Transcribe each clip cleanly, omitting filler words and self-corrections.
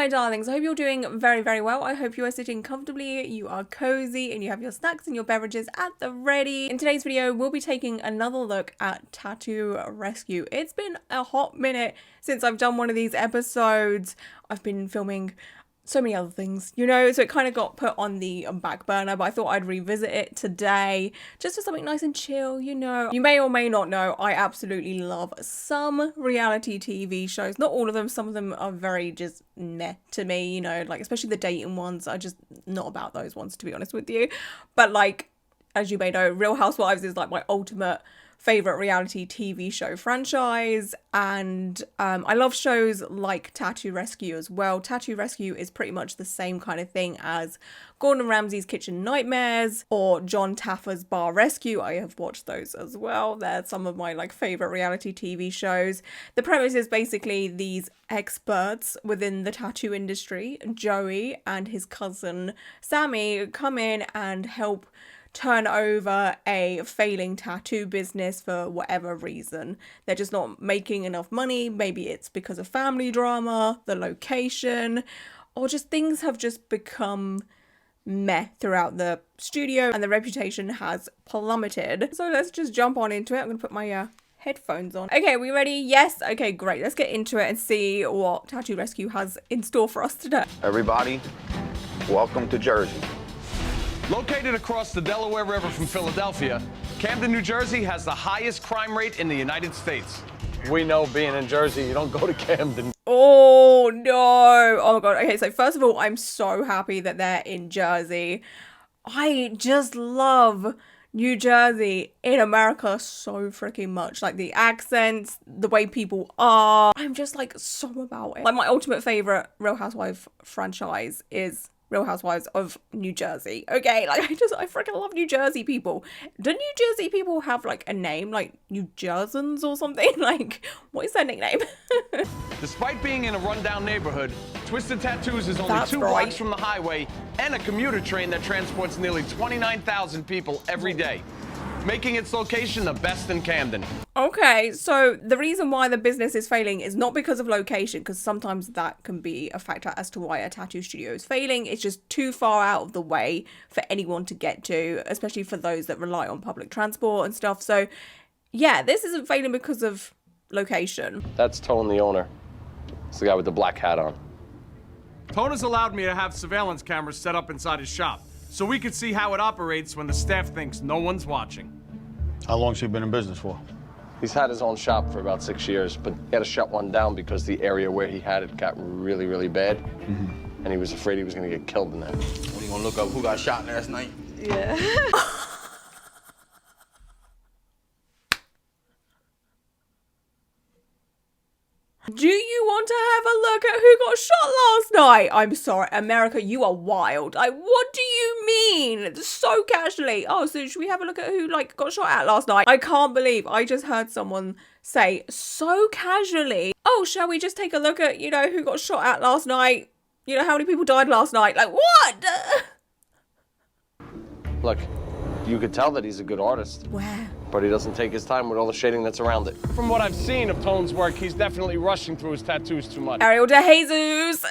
my darlings, I hope you're doing very, very well. I hope you are sitting comfortably, you are cozy, and you have your snacks and your beverages at the ready. In today's video, we'll be taking another look at tattoo rescue. It's been a hot minute since I've done one of these episodes. I've been filming so many other things, you know, so it kind of got put on the back burner, but I thought I'd revisit it today just for something nice and chill, you know. You may or may not know, I absolutely love some reality TV shows. Not all of them, some of them are very just meh to me, you know, like especially the dating ones. I just not about those ones, to be honest with you. But like, as you may know, Real Housewives is like my ultimate favorite reality TV show franchise, and I love shows like Tattoo Rescue as well. Tattoo Rescue is pretty much the same kind of thing as Gordan Ramsay's Kitchen Nightmares or John Taffer's Bar Rescue. I have watched those as well. They're some of my like favorite reality TV shows. The premise is basically these experts within the tattoo industry, Joey and his cousin Sammy, come in and help turn over a failing tattoo business for whatever reason. They're just not making enough money. Maybe it's because of family drama, the location, or just things have just become meh throughout the studio and the reputation has plummeted. So let's just jump on into it. I'm gonna put my headphones on. Okay, we ready? Yes? Okay, great. Let's get into it and see what Tattoo Rescue has in store for us today. Everybody, welcome to Jersey. Located across the Delaware River from Philadelphia, Camden, New Jersey has the highest crime rate in the United States. We know being in Jersey, you don't go to Camden. Oh no. Oh my god. Okay, so first of all, I'm so happy that they're in Jersey. I just love New Jersey in America so freaking much. Like the accents, the way people are. I'm just like so about it. Like my ultimate favorite Real Housewife franchise is Real Housewives of New Jersey. Okay, like I freaking love New Jersey people. Do New Jersey people have like a name, like New Jerseyans or something? Like, what is their nickname? Despite being in a rundown neighborhood, Twisted Tattoos is only two blocks from the highway and a commuter train that transports nearly 29,000 people every day, making its location the best in Camden. Okay, so the reason why the business is failing is not because of location, because sometimes that can be a factor as to why a tattoo studio is failing. It's just too far out of the way for anyone to get to, especially for those that rely on public transport and stuff. So yeah, this isn't failing because of location. That's Tone, the owner. It's the guy with the black hat on. Tone has allowed me to have surveillance cameras set up inside his shop, so we can see how it operates when the staff thinks no one's watching. How long's he been in business for? He's had his own shop for about 6 years, but he had to shut one down because the area where he had it got really, really bad. And he was afraid he was gonna get killed in there. What, are you gonna look up who got shot last night? Yeah. Do you want to have a look at who got shot last night? I'm sorry, America, you are wild. Like, what do you mean? So casually. Oh, so should we have a look at who, like, got shot at last night? I can't believe I just heard someone say so casually, oh, shall we just take a look at, you know, who got shot at last night? You know, how many people died last night? Like, what? Look, you could tell that he's a good artist. Where? But he doesn't take his time with all the shading that's around it. From what I've seen of Tone's work, he's definitely rushing through his tattoos too much. Ariel de Jesus.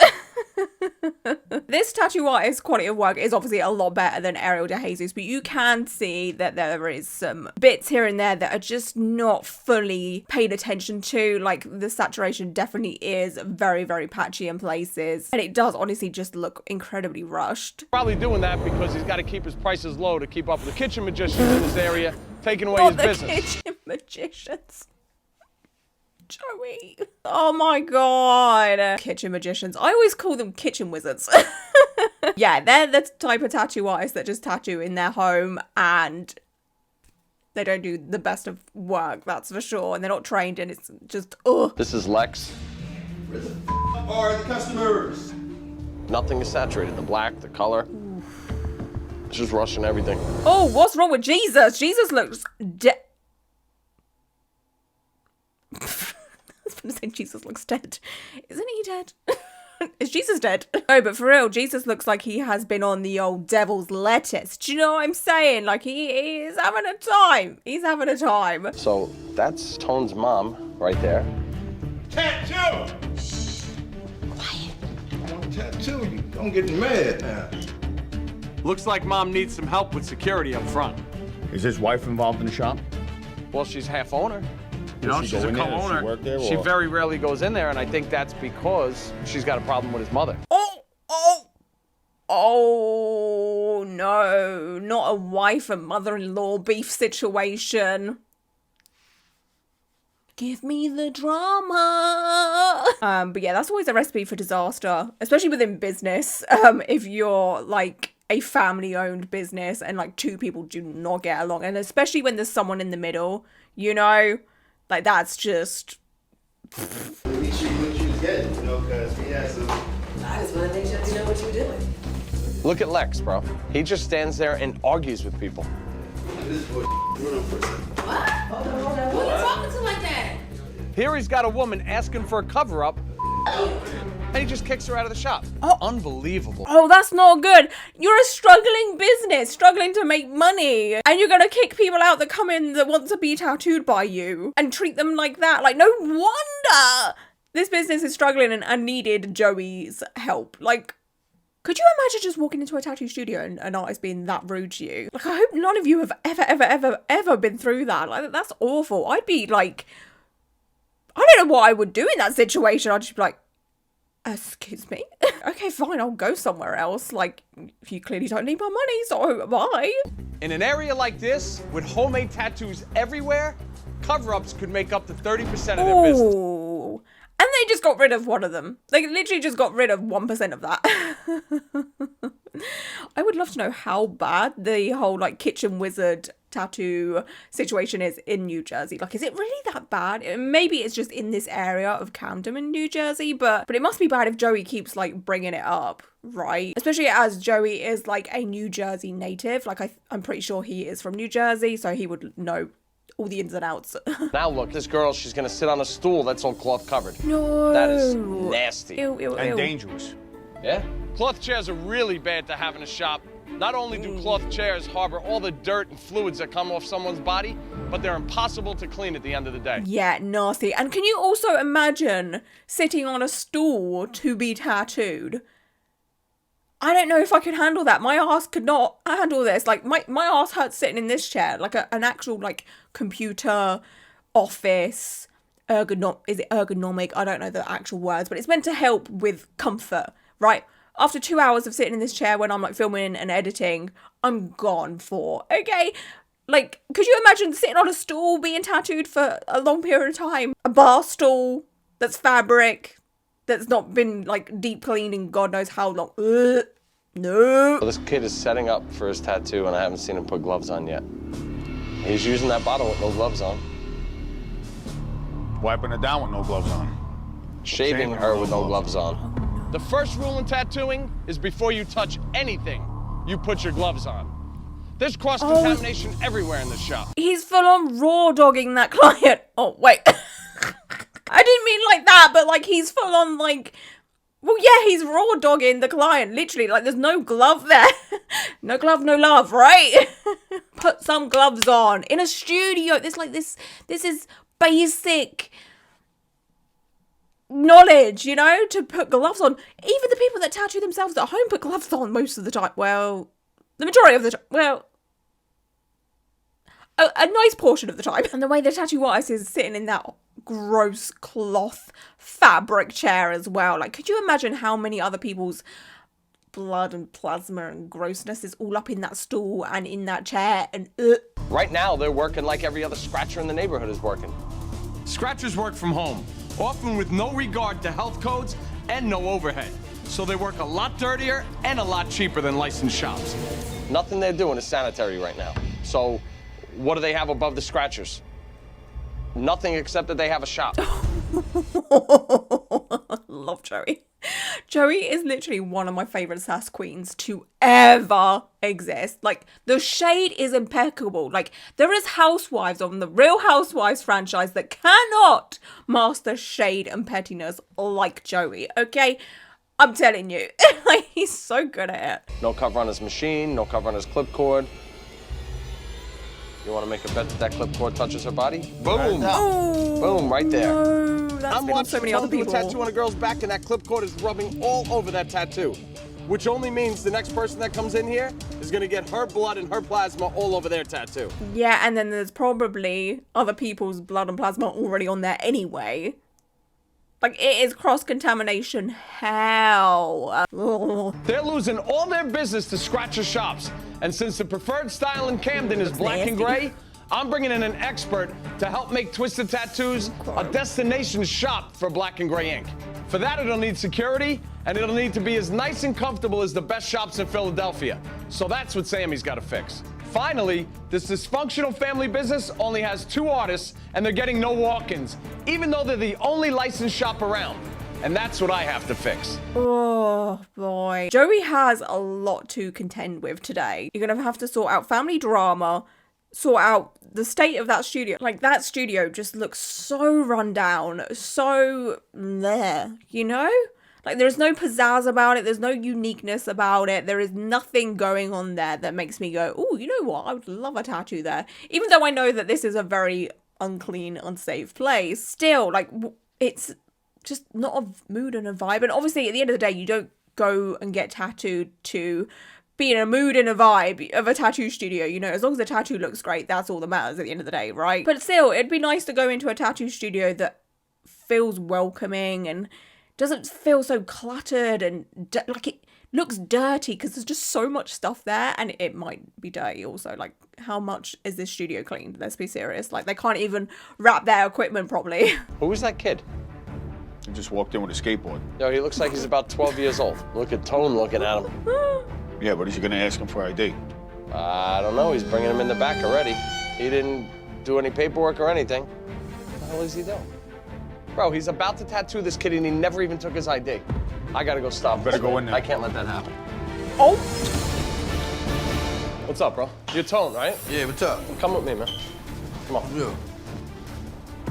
This tattoo artist's quality of work is obviously a lot better than Ariel de Jesus, but you can see that there is some bits here and there that are just not fully paid attention to. Like the saturation definitely is very, very patchy in places, and it does honestly just look incredibly rushed. Probably doing that because he's got to keep his prices low to keep up with the kitchen magicians in this area, taking away his business. Kitchen magicians. Joey. Oh my god. Kitchen magicians. I always call them kitchen wizards. Yeah, they're the type of tattoo artists that just tattoo in their home and they don't do the best of work, that's for sure. And they're not trained and it's just, ugh. This is Lex. Where the are the customers? Nothing is saturated. The black, the color. It's just rushing everything. Oh, what's wrong with Jesus? Jesus looks dead. I was going to say Jesus looks dead. Isn't he dead? Is Jesus dead? No, but for real, Jesus looks like he has been on the old devil's lettuce. Do you know what I'm saying? Like, he's having a time. He's having a time. So that's Tone's mom right there. Tattoo! Quiet. tattoo. You don't get mad now. Looks like Mom needs some help with security up front. Is his wife involved in the shop? Well, she's half owner. You know, Does she she's go a in there? Does co-owner. she work there, She or- very rarely goes in there, and I think that's because she's got a problem with his mother. Oh no, not a wife and mother-in-law beef situation. Give me the drama. But yeah, that's always a recipe for disaster, especially within business. If you're like a family-owned business and like two people do not get along, and especially when there's someone in the middle, you know, like that's just. At least you knew what you was getting, you know, because we had some. I just want to make sure you know what you're doing. Look at Lex, bro. He just stands there and argues with people. This boy, hold on for a second. What? Hold on. Who are you talking to like that? Here he's got a woman asking for a cover-up, and he just kicks her out of the shop. Unbelievable. Oh, that's not good. You're a struggling business, struggling to make money, and you're gonna kick people out that come in that want to be tattooed by you and treat them like that. Like, no wonder this business is struggling and needed Joey's help. Like, could you imagine just walking into a tattoo studio and an artist being that rude to you? Like, I hope none of you have ever been through that. Like, that's awful. I'd be like, I don't know what I would do in that situation. I'd just be like, excuse me? Okay, fine, I'll go somewhere else. Like, you clearly don't need my money, so bye. In an area like this, with homemade tattoos everywhere, cover-ups could make up to 30% of their business. Ooh. And they just got rid of one of them. They literally just got rid of 1% of that. I would love to know how bad the whole like kitchen wizard tattoo situation is in New Jersey. Like, is it really that bad? Maybe it's just in this area of Camden in New Jersey, but it must be bad if Joey keeps like bringing it up, right? Especially as Joey is like a New Jersey native. Like, I'm pretty sure he is from New Jersey, so he would know all the ins and outs. Now look, this girl, she's gonna sit on a stool that's all cloth covered. No. That is nasty. Ew. And dangerous. Yeah? Cloth chairs are really bad to have in a shop. Not only do cloth chairs harbor all the dirt and fluids that come off someone's body, but they're impossible to clean at the end of the day. Yeah, nasty. And can you also imagine sitting on a stool to be tattooed? I don't know if I could handle that. My ass could not handle this. Like, my ass hurts sitting in this chair. Like, an actual, like, computer office. Is it ergonomic? I don't know the actual words, but it's meant to help with comfort, right? After 2 hours of sitting in this chair when I'm, like, filming and editing, I'm gone for, okay? Like, could you imagine sitting on a stool being tattooed for a long period of time? A bar stool that's fabric, that's not been like deep cleaned in God knows how long. No. Well, this kid is setting up for his tattoo, and I haven't seen him put gloves on yet. He's using that bottle with no gloves on. Wiping it down with no gloves on. Shaving her with no gloves on. The first rule in tattooing is before you touch anything, you put your gloves on. There's cross-contamination everywhere in the shop. He's full on raw dogging that client. Oh, wait. I didn't mean like that, but like he's full on like, well, yeah, he's raw dogging the client. Literally, like there's no glove there. No glove, no love, right? Put some gloves on in a studio. This is basic knowledge, you know, to put gloves on. Even the people that tattoo themselves at home put gloves on most of the time. Well, the majority of the time. Well, a nice portion of the time. And the way the tattoo artist is sitting in that gross cloth fabric chair as well. Like, could you imagine how many other people's blood and plasma and grossness is all up in that stool and in that chair and Right now, they're working like every other scratcher in the neighborhood is working. Scratchers work from home, often with no regard to health codes and no overhead. So they work a lot dirtier and a lot cheaper than licensed shops. Nothing they're doing is sanitary right now. So what do they have above the scratchers? Nothing except that they have a shop. Love Joey. Joey is literally one of my favorite sass queens to ever exist. Like, the shade is impeccable. Like, there is housewives on the Real Housewives franchise that cannot master shade and pettiness like Joey, okay? I'm telling you. Like, he's so good at it. No cover on his machine, no cover on his clip cord. You want to make a bet that that clip cord touches her body? Boom! Oh, Boom, right there. No. that's I'm been on watching so many other someone do a people. tattoo on a girl's back, and that clipcord is rubbing all over that tattoo. Which only means the next person that comes in here is gonna get her blood and her plasma all over their tattoo. Yeah, and then there's probably other people's blood and plasma already on there anyway. Like, it is cross-contamination hell. Ugh. They're losing all their business to scratcher shops. And since the preferred style in Camden is black and gray, I'm bringing in an expert to help make Twisted Tattoos a destination shop for black and gray ink. For that, it'll need security, and it'll need to be as nice and comfortable as the best shops in Philadelphia. So that's what Sammy's got to fix. Finally, this dysfunctional family business only has 2 artists, and they're getting no walk-ins, even though they're the only licensed shop around. And that's what I have to fix. Oh boy. Joey has a lot to contend with today. You're gonna have to sort out family drama, sort out the state of that studio. Like, that studio just looks so run down, so bleh, you know? Like, there's no pizzazz about it, there's no uniqueness about it, there is nothing going on there that makes me go, oh, you know what, I would love a tattoo there. Even though I know that this is a very unclean, unsafe place, still, like, it's just not a mood and a vibe. And obviously, at the end of the day, you don't go and get tattooed to be in a mood and a vibe of a tattoo studio, you know, as long as the tattoo looks great, that's all that matters at the end of the day, right? But still, it'd be nice to go into a tattoo studio that feels welcoming and doesn't feel so cluttered and like it looks dirty, because there's just so much stuff there, and it might be dirty also. Like, how much is this studio cleaned? Let's be serious. Like, they can't even wrap their equipment properly. Who was that kid? He just walked in with a skateboard. Yo, he looks like he's about 12 years old. Look at Tone looking at him. Yeah, but is he gonna ask him for ID? I don't know. He's bringing him in the back already. He didn't do any paperwork or anything. What the hell is he doing? Bro, he's about to tattoo this kid and he never even took his ID. I gotta go stop him. Better go in there. I can't let that happen. Oh! What's up, bro? You're Tone, right? Yeah, what's up? Come with me, man. Come on. Yeah.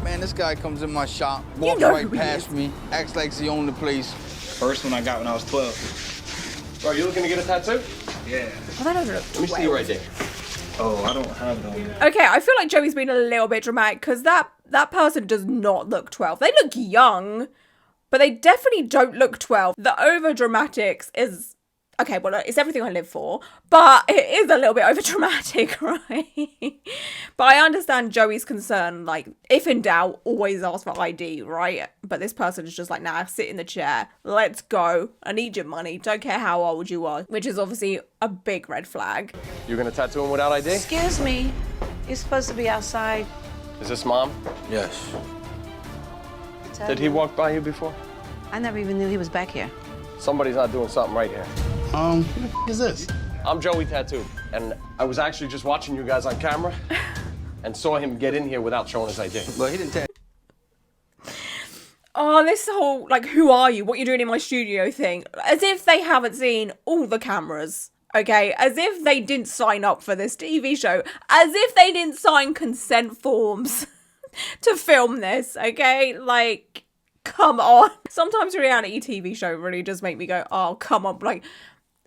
Man, this guy comes in my shop, You walks know right who he past is. me, acts like he owned the place. First one I got when I was 12. Bro, you looking to get a tattoo? Yeah. Oh, that doesn't look Let me see your ID. Oh, I don't have no. Okay, I feel like Joey's been a little bit dramatic, because that person does not look 12. They look young, but they definitely don't look 12. The over dramatics is, okay, well, it's everything I live for, but it is a little bit over dramatic, right? But I understand Joey's concern, like, if in doubt, always ask for ID, right? But this person is just like, nah, sit in the chair, let's go, I need your money, don't care how old you are, which is obviously a big red flag. You gonna tattoo him without ID? Excuse me. You're supposed to be outside. Is this Mom? Yes. Did he walk by you before? I never even knew he was back here. Somebody's not doing something right here. Who the f is this? I'm Joey Tattooed, and I was actually just watching you guys on camera and saw him get in here without showing his ID. But he didn't tattoo. Oh, this whole, like, who are you? What you doing in my studio thing? As if they haven't seen all the cameras, okay? As if they didn't sign up for this TV show. As if they didn't sign consent forms to film this, okay? Like, come on. Sometimes a reality TV show really does make me go, oh, come on. Like,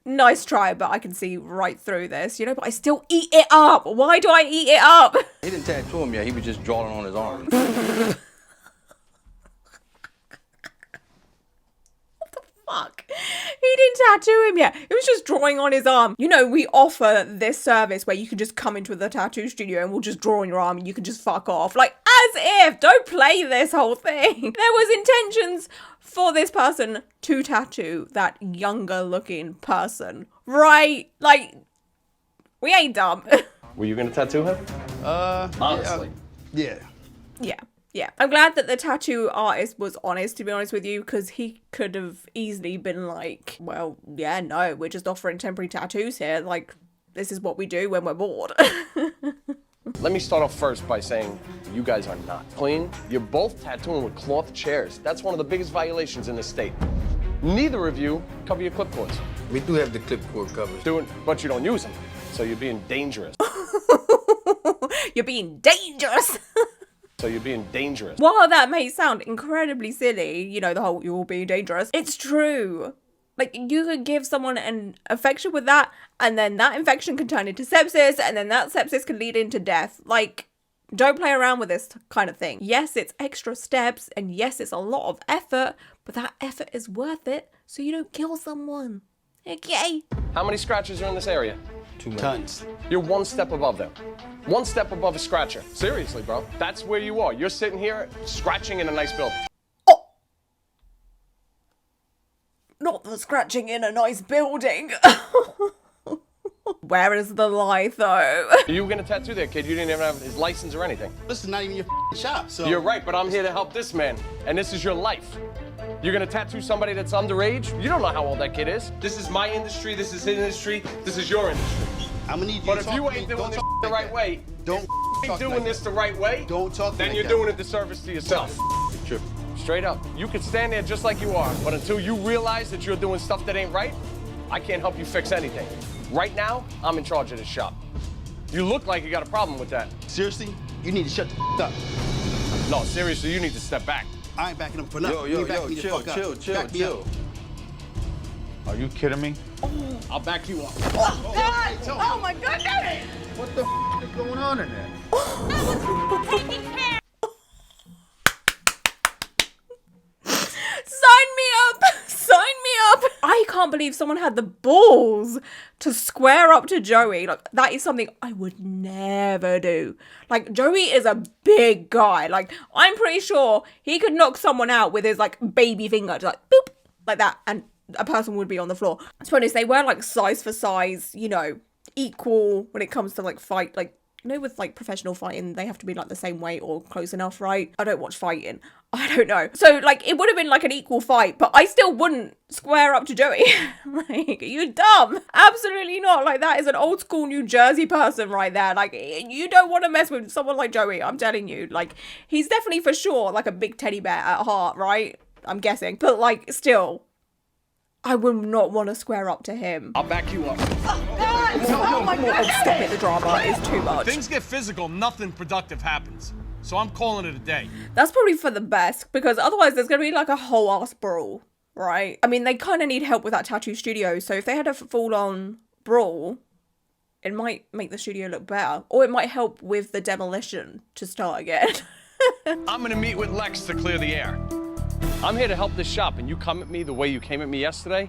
nice try, but I can see right through this, you know? But I still eat it up. Why do I eat it up? He didn't tattoo him yet. He was just drawing on his arm. Fuck. He didn't tattoo him yet. It was just drawing on his arm. You know, we offer this service where you can just come into the tattoo studio and we'll just draw on your arm and you can just fuck off. Like, as if. Don't play this whole thing. There was intentions for this person to tattoo that younger looking person. Right? Like, we ain't dumb. Were you gonna tattoo him? Honestly. Yeah. Yeah. Yeah, I'm glad that the tattoo artist was honest, to be honest with you, because he could have easily been like, well, yeah, no, we're just offering temporary tattoos here. Like, this is what we do when we're bored. Let me start off first by saying you guys are not clean. You're both tattooing with cloth chairs. That's one of the biggest violations in the state. Neither of you cover your clipboards. We do have the clipboard covers. But you don't use them, so you're being dangerous. You're being dangerous. So you're being dangerous. While that may sound incredibly silly, you know, the whole you're all being dangerous, it's true. Like, you could give someone an infection with that, and then that infection can turn into sepsis, and then that sepsis can lead into death. Like, Don't play around with this kind of thing. Yes, it's extra steps, and yes, it's a lot of effort, but that effort is worth it so you don't kill someone. Okay? How many scratchers are in this area? 2 tons. You're one step above them. One step above a scratcher. Seriously, bro. That's where you are. You're sitting here scratching in a nice building. Oh! Not the scratching in a nice building. Where is the lie, though? You were gonna tattoo that kid. You didn't even have his license or anything. This is not even your shop, so. You're right, but I'm here to help this man, and this is your life. You're gonna tattoo somebody that's underage? You don't know how old that kid is. This is my industry, this is his industry, this is your industry. I'm gonna need you But to if talk you to me. ain't doing Don't this talk the like right that. way, Don't ain't talk doing like this that. the right way, Don't talk then like you're that. doing a disservice to yourself. Trip. Straight up. You can stand there just like you are, but until you realize that you're doing stuff that ain't right, I can't help you fix anything. Right now, I'm in charge of this shop. You look like you got a problem with that. Seriously, you need to shut the up. No, seriously, you need to step back. I ain't backing up for nothing. You ain't backing me the fuck up. Back me up. Are you kidding me? I'll back you up. Oh, God! Oh, my goodness! What the is going on in there? Sign me up! Sign me up! I can't believe someone had the balls to square up to Joey. Like, that is something I would never do. Like, Joey is a big guy. Like, I'm pretty sure he could knock someone out with his, like, baby finger. Just like, boop! Like that. And a person would be on the floor. To be honest, they were, like, size for size, you know, equal when it comes to, like, fight. Like, you know, with, like, professional fighting, they have to be, like, the same weight or close enough, right? I don't watch fighting. I don't know. So, like, it would have been, like, an equal fight, but I still wouldn't square up to Joey. Like, you're dumb. Absolutely not. Like, that is an old school New Jersey person right there. Like, you don't want to mess with someone like Joey, I'm telling you. Like, he's definitely for sure, like, a big teddy bear at heart, right? I'm guessing. But, like, still, I would not want to square up to him. I'll back you up. Oh, God! Oh, my God! Stop it, the drama is too much. Things get physical, nothing productive happens. So I'm calling it a day. That's probably for the best, because otherwise there's going to be like a whole ass brawl, right? I mean, they kind of need help with that tattoo studio, so if they had a full-on brawl, it might make the studio look better. Or it might help with the demolition to start again. I'm gonna meet with Lex to clear the air. I'm here to help this shop, and you come at me the way you came at me yesterday?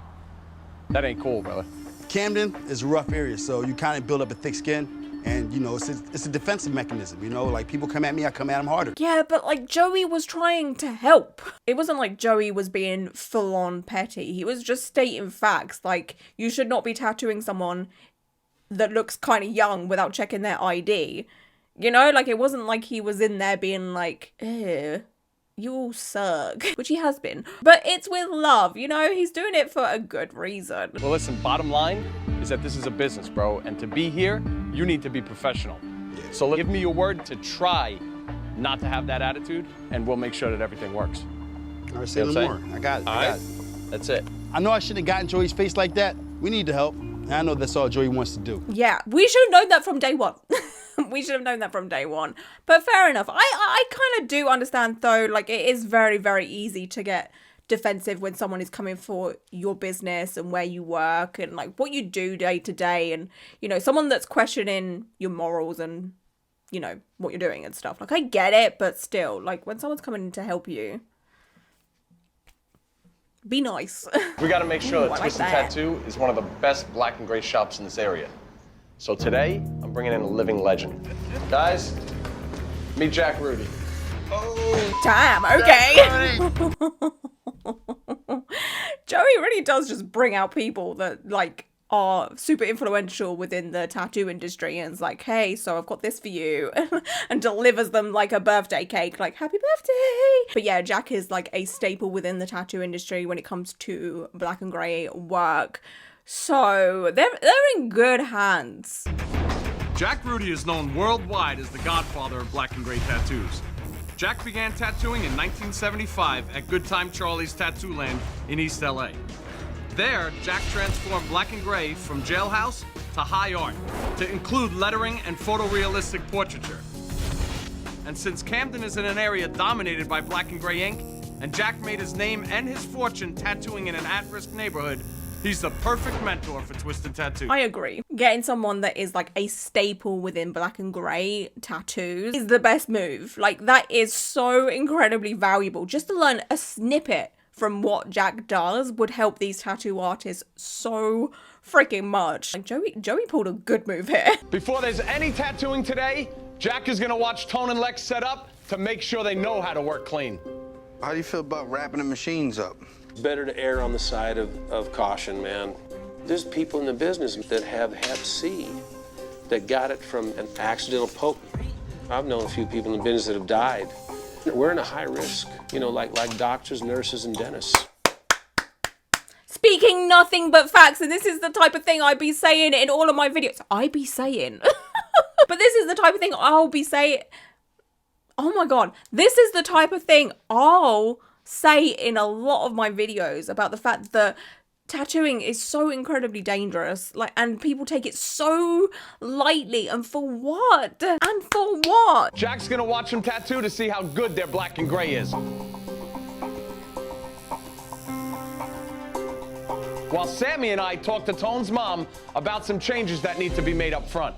That ain't cool, brother. Camden is a rough area, so you kind of build up a thick skin. And, you know, it's a defensive mechanism, you know? Like, people come at me, I come at them harder. Yeah, but, like, Joey was trying to help. It wasn't like Joey was being full-on petty. He was just stating facts. Like, you should not be tattooing someone that looks kind of young without checking their ID. You know? Like, it wasn't like he was in there being like, ew, you all suck. Which he has been. But it's with love, you know? He's doing it for a good reason. Well, listen, bottom line is that this is a business, bro. And to be here, you need to be professional. So give me your word to try not to have that attitude, and we'll make sure that everything works. All right, say no more. I got it. All right, that's it. I know I shouldn't have gotten Joey's face like that. We need to help. And I know that's all Joey wants to do. Yeah, we should have known that from day one. We should have known that from day one. But fair enough. I kind of do understand, though, like, it is very, very easy to get defensive when someone is coming for your business and where you work and, like, what you do day to day. And, you know, someone that's questioning your morals and, you know, what you're doing and stuff. Like, I get it, but still, like, when someone's coming to help you, be nice. We got to make sure Ooh, that I like Twisted that. Tattoo is one of the best black and gray shops in this area. So today, I'm bringing in a living legend. Guys, meet Jack Rudy. Damn, okay. Joey really does just bring out people that, like, are super influential within the tattoo industry, and it's like, hey, so I've got this for you, and delivers them like a birthday cake, like, happy birthday. But yeah, Jack is like a staple within the tattoo industry when it comes to black and grey work. So they're in good hands. Jack Rudy is known worldwide as the godfather of black and gray tattoos. Jack began tattooing in 1975 at Good Time Charlie's Tattoo Land in East LA. There, Jack transformed black and gray from jailhouse to high art, to include lettering and photorealistic portraiture. And since Camden is in an area dominated by black and gray ink, and Jack made his name and his fortune tattooing in an at-risk neighborhood, he's the perfect mentor for Twisted Tattoo. I agree. getting someone that is like a staple within black and grey tattoos is the best move. Like, that is so incredibly valuable. Just to learn a snippet from what Jack does would help these tattoo artists so freaking much. Like, Joey pulled a good move here. Before there's any tattooing today, Jack is gonna watch Tone and Lex set up to make sure they know how to work clean. How do you feel about wrapping the machines up? Better to err on the side of caution, man. There's people in the business that have Hep C that got it from an accidental poke. I've known a few people in the business that have died. We're in a high risk, you know, like doctors, nurses, and dentists. Speaking nothing but facts, and this is the type of thing I be saying in all of my videos. I be saying. But this is the type of thing I'll be saying. Oh my god. This is the type of thing I'll say in a lot of my videos about the fact that tattooing is so incredibly dangerous, like, and people take it so lightly, and for what? And for what? Jack's gonna watch them tattoo to see how good their black and gray is. While Sammy and I talk to Tone's mom about some changes that need to be made up front.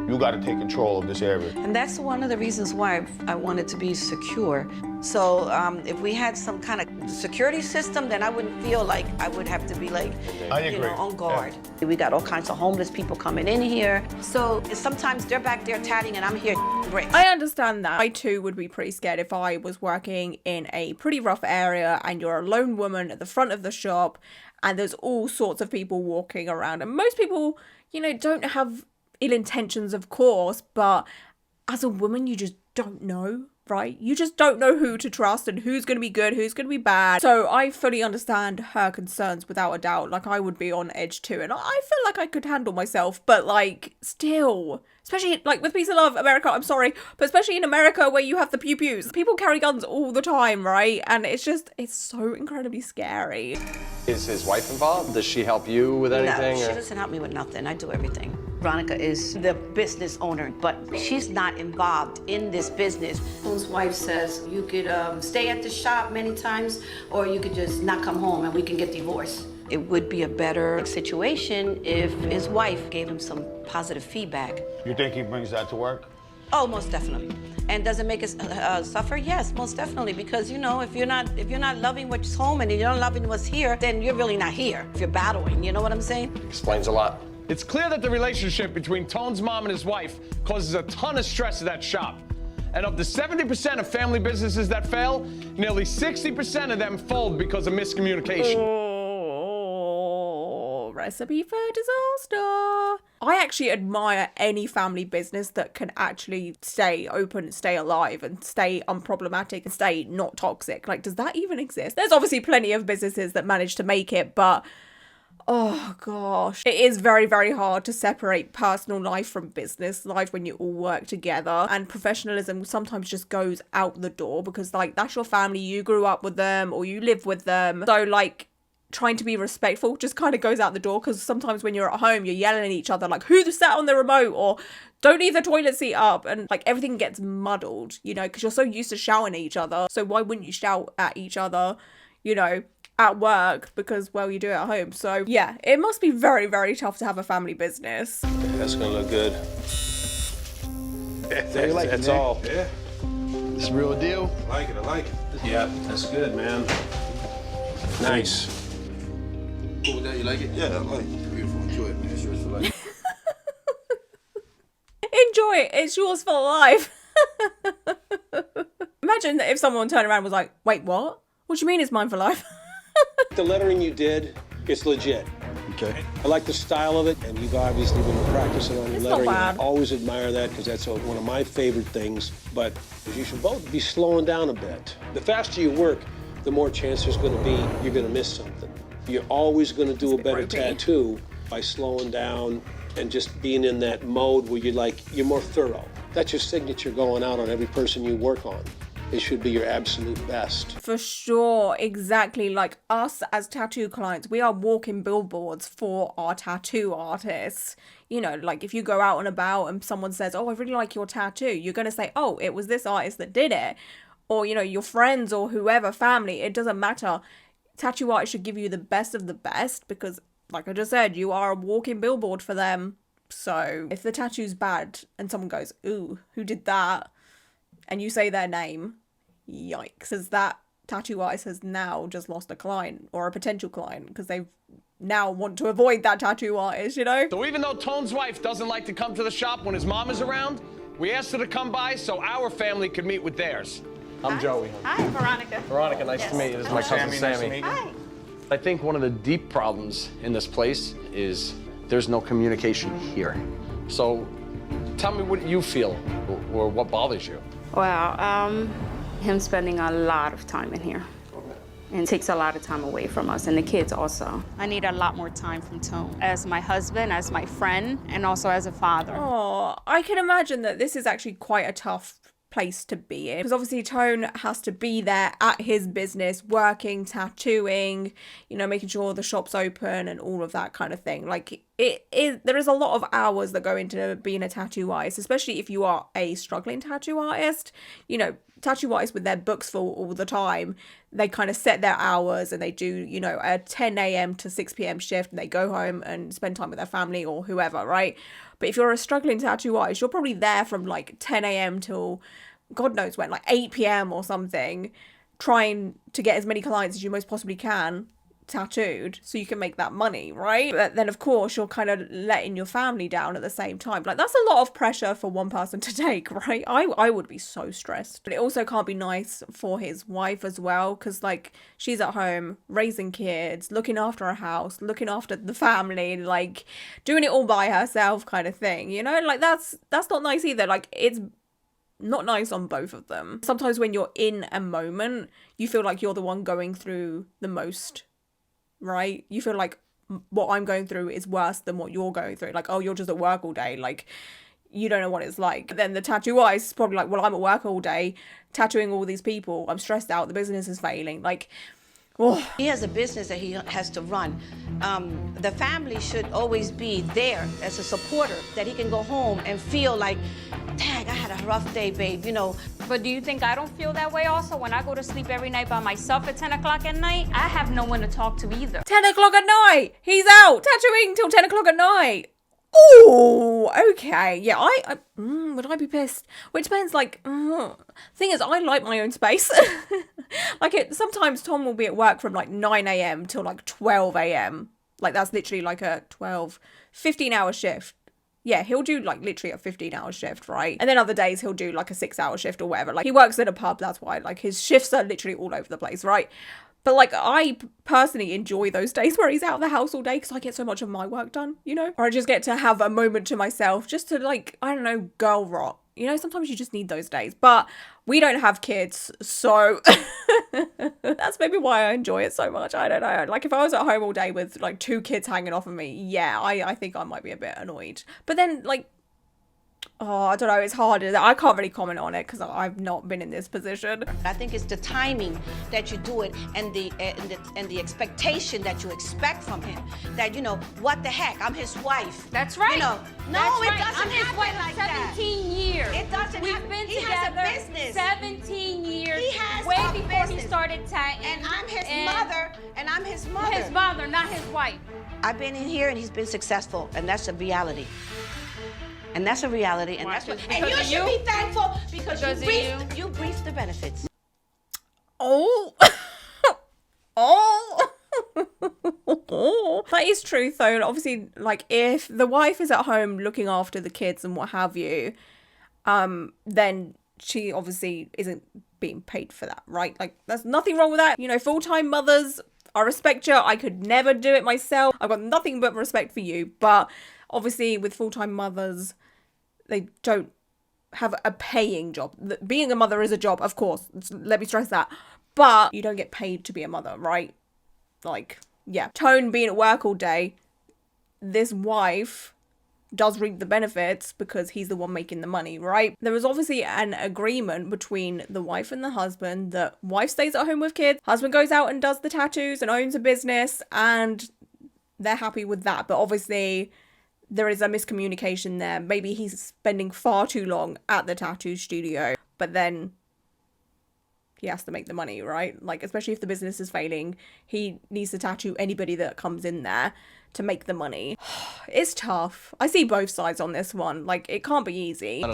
You got to take control of this area. And that's one of the reasons why I wanted to be secure. So if we had some kind of security system, then I wouldn't feel like I would have to be like, you know, on guard. Yeah. We got all kinds of homeless people coming in here. So sometimes they're back there tatting and I'm here bricks. I understand that. I too would be pretty scared if I was working in a pretty rough area and you're a lone woman at the front of the shop and there's all sorts of people walking around. And most people, you know, don't have ill intentions, of course, but as a woman, you just don't know, right? You just don't know who to trust and who's going to be good, who's going to be bad. So I fully understand her concerns without a doubt. Like, I would be on edge too, and I feel like I could handle myself, but like, still, especially like with Peace and Love, America, I'm sorry, but especially in America where you have the pew-pews, people carry guns all the time, right? And it's so incredibly scary. Is his wife involved? Does she help you with anything? No, she doesn't help me with nothing. I do everything. Veronica is the business owner, but she's not involved in this business. His wife says you could stay at the shop many times, or you could just not come home and we can get divorced. It would be a better situation if his wife gave him some positive feedback. You think he brings that to work? Oh, most definitely. And does it make us suffer? Yes, most definitely. Because, you know, if you're not loving what's home and you're not loving what's here, then you're really not here. If you're battling, you know what I'm saying? Explains a lot. It's clear that the relationship between Tone's mom and his wife causes a ton of stress at that shop. And of the 70% of family businesses that fail, nearly 60% of them fold because of miscommunication. Oh, recipe for disaster. I actually admire any family business that can actually stay open, stay alive, and stay unproblematic, and stay not toxic. Like, does that even exist? There's obviously plenty of businesses that manage to make it, but oh gosh, it is very, very hard to separate personal life from business life when you all work together, and professionalism sometimes just goes out the door because, like, that's your family, you grew up with them or you live with them, so like trying to be respectful just kind of goes out the door, because sometimes when you're at home you're yelling at each other like, who sat on the remote, or don't leave the toilet seat up, and like everything gets muddled, you know, because you're so used to shouting at each other. So why wouldn't you shout at each other, you know, at work, because, well, you do it at home. So yeah, it must be very, very tough to have a family business. That's gonna look good. That's all. Yeah. It's a real deal. I like it, I like it. Yeah, that's good, man. Nice. Cool with that, you like it? Yeah, I like it. Beautiful, enjoy it, man. It's yours for life. Enjoy it, it's yours for life. Imagine that if someone turned around and was like, wait, what? What do you mean it's mine for life? The lettering you did, it's legit. Okay. I like the style of it, and you've obviously been practicing on your It's not lettering. bad. I always admire that because that's one of my favorite things. But you should both be slowing down a bit. The faster you work, the more chance there's going to be you're going to miss something. You're always going to do a better tattoo by slowing down and just being in that mode where you're more thorough. That's your signature going out on every person you work on. It should be your absolute best. For sure, exactly. Like us as tattoo clients, we are walking billboards for our tattoo artists. You know, like if you go out and about and someone says, oh, I really like your tattoo, you're going to say, oh, it was this artist that did it. Or, you know, your friends or whoever, family, it doesn't matter. Tattoo artists should give you the best of the best because, like I just said, you are a walking billboard for them. So if the tattoo's bad and someone goes, ooh, who did that? And you say their name, yikes. Because that tattoo artist has now just lost a client or a potential client because they now want to avoid that tattoo artist, you know? So even though Tone's wife doesn't like to come to the shop when his mom is around, we asked her to come by so our family could meet with theirs. I'm Joey. Hi, Veronica. Veronica, nice to meet you. This is my cousin Sammy. Hi. I think one of the deep problems in this place is there's no communication here. So tell me what you feel or what bothers you. Well, him spending a lot of time in here. And takes a lot of time away from us and the kids also. I need a lot more time from Tone as my husband, as my friend, and also as a father. Oh, I can imagine that this is actually quite a tough place to be in, because obviously Tone has to be there at his business, working, tattooing, you know, making sure the shop's open and all of that kind of thing. Like there is a lot of hours that go into being a tattoo artist, especially if you are a struggling tattoo artist. You know, tattoo artists with their books full all the time, they kind of set their hours and they do, you know, a 10 a.m. to 6 p.m. shift and they go home and spend time with their family or whoever, right? But if you're a struggling tattoo artist, you're probably there from like 10 a.m. till God knows when, like 8 p.m. or something, trying to get as many clients as you most possibly can tattooed so you can make that money, right? But then of course you're kind of letting your family down at the same time. Like that's a lot of pressure for one person to take, right? I would be so stressed. But it also can't be nice for his wife as well, because like she's at home raising kids, looking after a house, looking after the family, like doing it all by herself kind of thing, you know? Like that's not nice either. Like it's not nice on both of them. Sometimes when you're in a moment, you feel like you're the one going through the most, right? You feel like what I'm going through is worse than what you're going through. Like, oh, you're just at work all day. Like, you don't know what it's like. But then the tattoo artist is probably like, well, I'm at work all day, tattooing all these people. I'm stressed out. The business is failing. Like, oh. He has a business that he has to run. The family should always be there as a supporter, that he can go home and feel like, dang, I had a rough day, babe, you know. But do you think I don't feel that way also? When I go to sleep every night by myself at 10 o'clock at night, I have no one to talk to either. 10 o'clock at night! He's out tattooing till 10 o'clock at night! Oh, okay. Yeah, would I be pissed? Which depends, like, thing is, I like my own space. Like, sometimes Tom will be at work from, like, 9 a.m. till, like, 12 a.m. Like, that's literally, like, a 15-hour shift. Yeah, he'll do, like, literally a 15-hour shift, right? And then other days he'll do, like, a 6-hour shift or whatever. Like, he works in a pub, that's why. Like, his shifts are literally all over the place, right? But, like, I personally enjoy those days where he's out of the house all day because I get so much of my work done, you know? Or I just get to have a moment to myself just to, like, I don't know, girl rot. You know, sometimes you just need those days. But we don't have kids, so that's maybe why I enjoy it so much. I don't know. Like, if I was at home all day with, like, 2 kids hanging off of me, yeah, I think I might be a bit annoyed. But then, like, oh, I don't know, it's hard. I can't really comment on it because I've not been in this position. I think it's the timing that you do it and the expectation that you expect from him. That, you know, what the heck, I'm his wife. That's right. You know, no, That's it right. doesn't I'm his happen wife like that. 17 years. It doesn't We've happen. been He together has a business. 17 years. He has way a before he business. started tatting. And I'm his mother, and I'm his mother. His mother, not his wife. I've been in here and he's been successful, and that's a reality. And that's a reality, and that's what. And you should be thankful because you reaped the benefits. Oh. Oh. That is truth though. Obviously, like, if the wife is at home looking after the kids and what have you, then she obviously isn't being paid for that, right? Like, there's nothing wrong with that. You know, full-time mothers, I respect you. I could never do it myself. I've got nothing but respect for you. But obviously with full-time mothers, they don't have a paying job. Being a mother is a job, of course. Let me stress that. But you don't get paid to be a mother, right? Like, yeah. Tone being at work all day, this wife does reap the benefits because he's the one making the money, right? There was obviously an agreement between the wife and the husband that wife stays at home with kids, husband goes out and does the tattoos and owns a business, and they're happy with that. But obviously there is a miscommunication there. Maybe he's spending far too long at the tattoo studio, but then he has to make the money, right? Like, especially if the business is failing, he needs to tattoo anybody that comes in there to make the money. It's tough. I see both sides on this one. Like, it can't be easy. I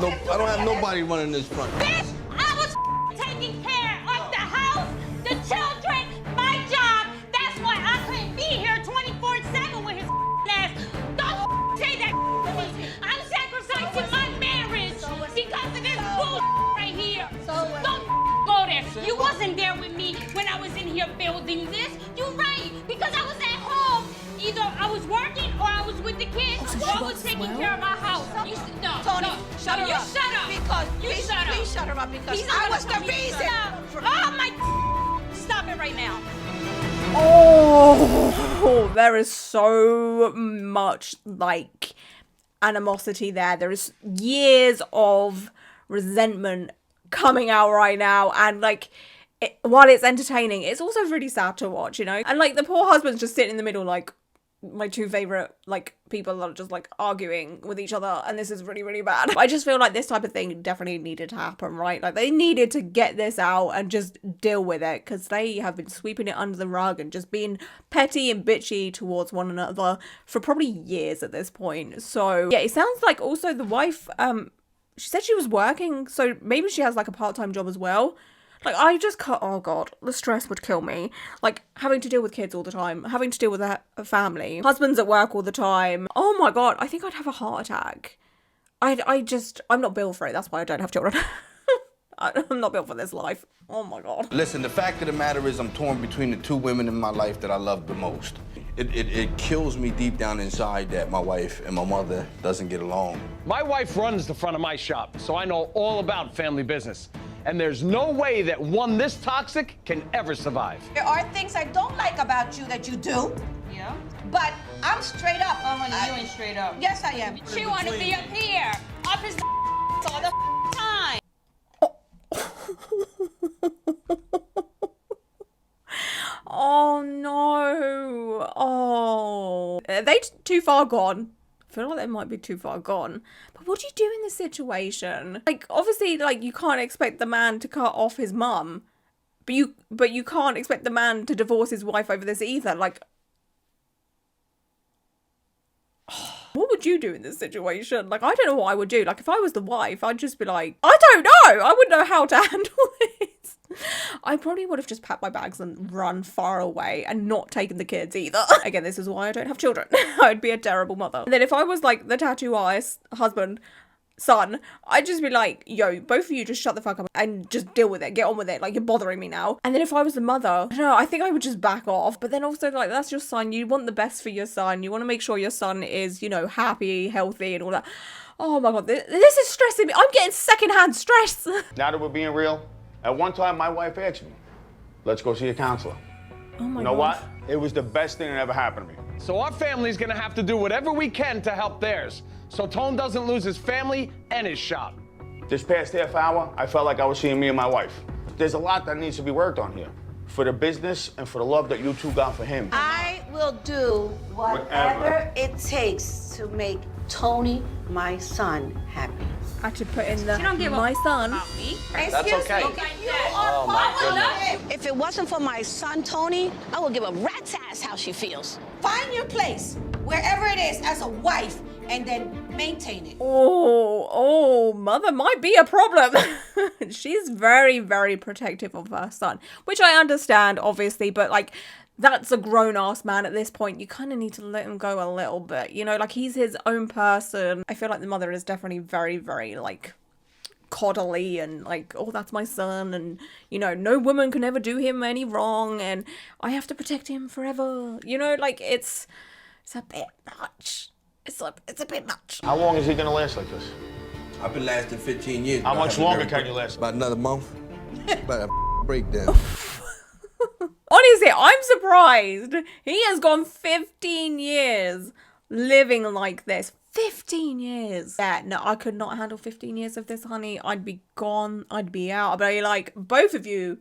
don't have nobody running this front. Bitch, I was taking care of the house, the children, my job. That's why I couldn't be here 24/7 with his ass. Don't say that to me. I'm sacrificing my marriage because of this bull right here. Don't go there. You wasn't there with me when I was in here building this. You're right, because I was at home. Either I was working or I was with the kids, or I was taking care of my house. Tony, shut her up. You shut up. Because please shut her up because I was the reason. Oh my! Stop it right now. Oh, there is so much, like, animosity there. There is years of resentment coming out right now, and, like, while it's entertaining, it's also really sad to watch, you know? And, like, the poor husband's just sitting in the middle, like, my two favorite, like, people are just, like, arguing with each other, and this is really, really bad. I just feel like this type of thing definitely needed to happen, right? Like, they needed to get this out and just deal with it, because they have been sweeping it under the rug and just being petty and bitchy towards one another for probably years at this point. So, yeah, it sounds like also the wife, she said she was working, so maybe she has, like, a part-time job as well. Like, I just can't, oh god, the stress would kill me. Like, having to deal with kids all the time, having to deal with a family, husbands at work all the time. Oh my god, I think I'd have a heart attack. I'm not built for it, that's why I don't have children. I'm not built for this life. Oh my god. Listen, the fact of the matter is I'm torn between the two women in my life that I love the most. It kills me deep down inside that my wife and my mother doesn't get along. My wife runs the front of my shop, so I know all about family business. And there's no way that one this toxic can ever survive. There are things I don't like about you that you do. Yeah. But I'm straight up. Oh, honey, you ain't straight up. Yes, I am. She want to be up here, up his all the time. Oh no. Oh. Are they too far gone? I feel like they might be too far gone. But what do you do in this situation? Like, obviously, like, you can't expect the man to cut off his mum. But you can't expect the man to divorce his wife over this either. Like, what would you do in this situation? Like, I don't know what I would do. Like, if I was the wife, I'd just be like, I don't know. I wouldn't know how to handle this. I probably would have just packed my bags and run far away and not taken the kids either. Again, this is why I don't have children. I'd be a terrible mother. And then if I was like the tattoo artist, husband, son, I'd just be like, yo, both of you just shut the fuck up and just deal with it. Get on with it. Like, you're bothering me now. And then if I was the mother, I don't know, I think I would just back off. But then also, like, that's your son. You want the best for your son. You want to make sure your son is, you know, happy, healthy and all that. Oh my God, this is stressing me. I'm getting secondhand stress. Now that we're being real, at one time my wife asked me, let's go see a counselor. Oh my God. You know what? It was the best thing that ever happened to me. So our family's gonna have to do whatever we can to help theirs, so Tone doesn't lose his family and his shop. This past half hour, I felt like I was seeing me and my wife. There's a lot that needs to be worked on here. For the business and for the love that you two got for him. I will do whatever it takes to make Tony, my son, happy. I had to put in the, You don't give my son. about me. That's okay. Oh my goodness. If it wasn't for my son, Tony, I would give a rat's ass how she feels. Find your place, wherever it is, as a wife, and then maintain it. Oh, mother might be a problem. She's very, very protective of her son, which I understand, obviously, but like, that's a grown-ass man at this point. You kind of need to let him go a little bit, you know, like, he's his own person. I feel like the mother is definitely very, very, like, coddly and like, oh, that's my son, and, you know, no woman can ever do him any wrong, and I have to protect him forever, you know, like, it's a bit much. It's a bit much. How long is he gonna last like this? I've been lasting 15 years. How much longer can you last? About another month. About a breakdown. Honestly, I'm surprised. He has gone 15 years living like this. 15 years. Yeah, no, I could not handle 15 years of this, honey. I'd be gone. I'd be out. I'd be like, both of you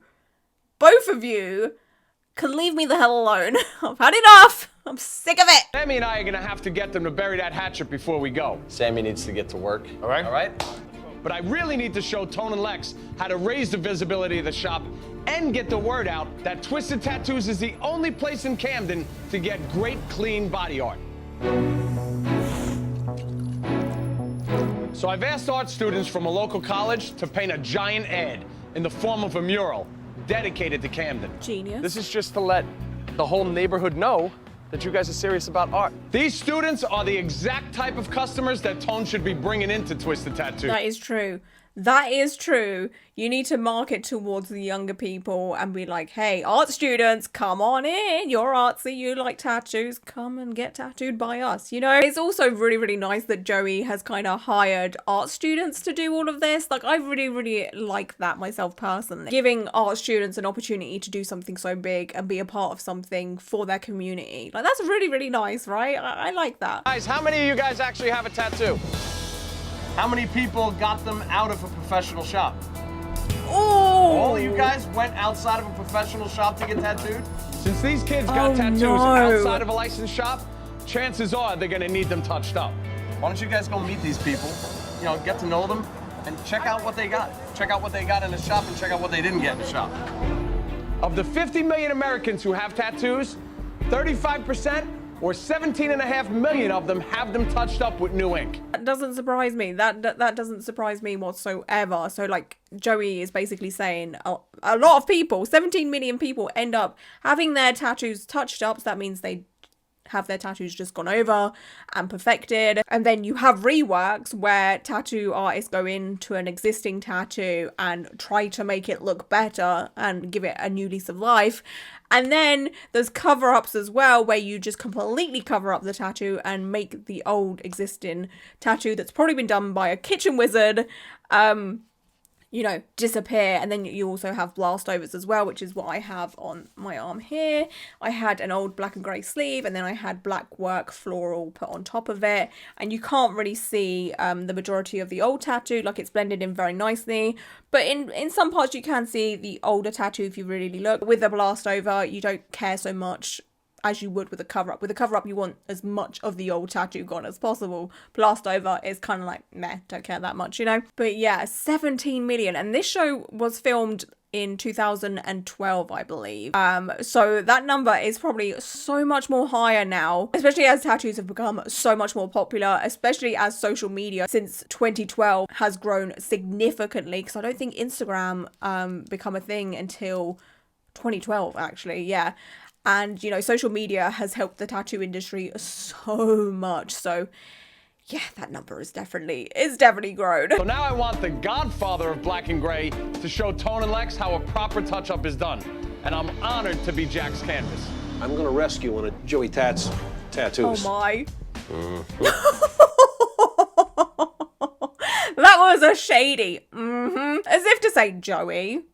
can leave me the hell alone. I've had enough. I'm sick of it. Sammy and I are gonna have to get them to bury that hatchet before we go. Sammy needs to get to work. All right? All right? But I really need to show Tone and Lex how to raise the visibility of the shop and get the word out that Twisted Tattoos is the only place in Camden to get great, clean body art. So I've asked art students from a local college to paint a giant ad in the form of a mural dedicated to Camden. Genius. This is just to let the whole neighborhood know that you guys are serious about art. These students are the exact type of customers that Tone should be bringing into Twisted Tattoo. That is true. That is true. You need to market towards the younger people and be like, hey, art students, come on in. You're artsy, you like tattoos, come and get tattooed by us, you know? It's also really, really nice that Joey has kind of hired art students to do all of this. Like, I really, really like that myself personally. Giving art students an opportunity to do something so big and be a part of something for their community. Like, that's really, really nice, right? I like that. Guys, how many of you guys actually have a tattoo? How many people got them out of a professional shop? Oh! All of you guys went outside of a professional shop to get tattooed? Since these kids got tattoos outside of a licensed shop, chances are they're gonna need them touched up. Why don't you guys go meet these people, you know, get to know them, and check out what they got. Check out what they got in the shop and check out what they didn't get in the shop. Of the 50 million Americans who have tattoos, 35% or 17.5 million of them have them touched up with new ink. That doesn't surprise me. That doesn't surprise me whatsoever. So like Joey is basically saying a lot of people, 17 million people end up having their tattoos touched up. So that means they have their tattoos just gone over and perfected. And then you have reworks where tattoo artists go into an existing tattoo and try to make it look better and give it a new lease of life. And then there's cover-ups as well, where you just completely cover up the tattoo and make the old existing tattoo that's probably been done by a kitchen wizard, you know, disappear. And then you also have blast overs as well, which is what I have on my arm here. I had an old black and grey sleeve, and then I had black work floral put on top of it. And you can't really see the majority of the old tattoo, like it's blended in very nicely. But in some parts you can see the older tattoo if you really look. With a blast over, you don't care so much as you would with a cover-up. With a cover-up, you want as much of the old tattoo gone as possible. Blast over is kind of like, meh, don't care that much, you know? But yeah, 17 million. And this show was filmed in 2012, I believe. So that number is probably so much more higher now, especially as tattoos have become so much more popular, especially as social media since 2012 has grown significantly, because I don't think Instagram become a thing until 2012, actually, yeah. And, you know, social media has helped the tattoo industry so much. So, yeah, that number is definitely grown. So now I want the godfather of black and gray to show Tone and Lex how a proper touch-up is done. And I'm honored to be Jack's canvas. I'm gonna rescue one of Joey Tat's tattoos. Oh my. That was a shady. As if to say, Joey,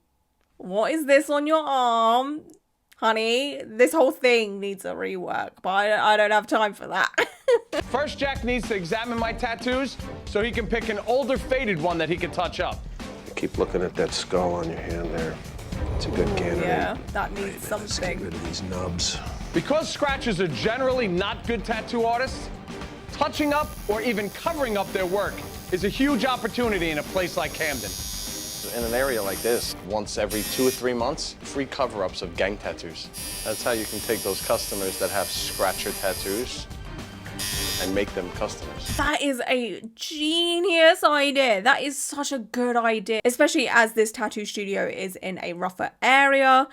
what is this on your arm? Honey, this whole thing needs a rework, but I don't have time for that. First, Jack needs to examine my tattoos so he can pick an older, faded one that he can touch up. Keep looking at that skull on your hand there. It's a good candidate. Yeah, that needs something. Let's get rid of these nubs. Because scratchers are generally not good tattoo artists, touching up or even covering up their work is a huge opportunity in a place like Camden. In an area like this, once every 2 or 3 months, free cover-ups of gang tattoos. That's how you can take those customers that have scratcher tattoos and make them customers. That is a genius idea. That is such a good idea, especially as this tattoo studio is in a rougher area.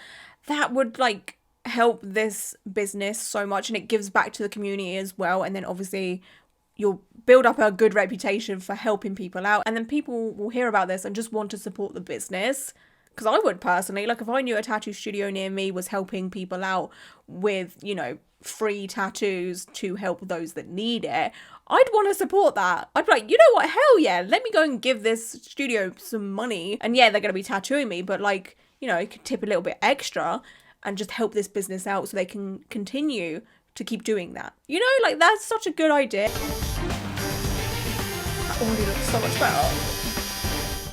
That would like help this business so much, and it gives back to the community as well. And then obviously you'll build up a good reputation for helping people out, and then people will hear about this and just want to support the business. Because I would personally, like if I knew a tattoo studio near me was helping people out with, you know, free tattoos to help those that need it, I'd want to support that. I'd be like, you know what, hell yeah, let me go and give this studio some money. And yeah, they're going to be tattooing me, but like, you know, you could tip a little bit extra and just help this business out so they can continue to keep doing that. You know, like that's such a good idea. That already looks so much better.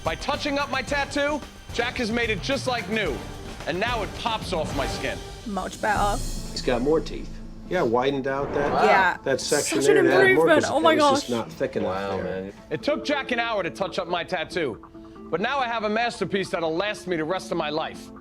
By touching up my tattoo, Jack has made it just like new. And now it pops off my skin. Much better. He's got more teeth. Yeah, widened out that section Such an there. improvement. Oh my gosh. It's just not thick enough. Wow, there. man. It took Jack an hour to touch up my tattoo, but now I have a masterpiece that'll last me the rest of my life.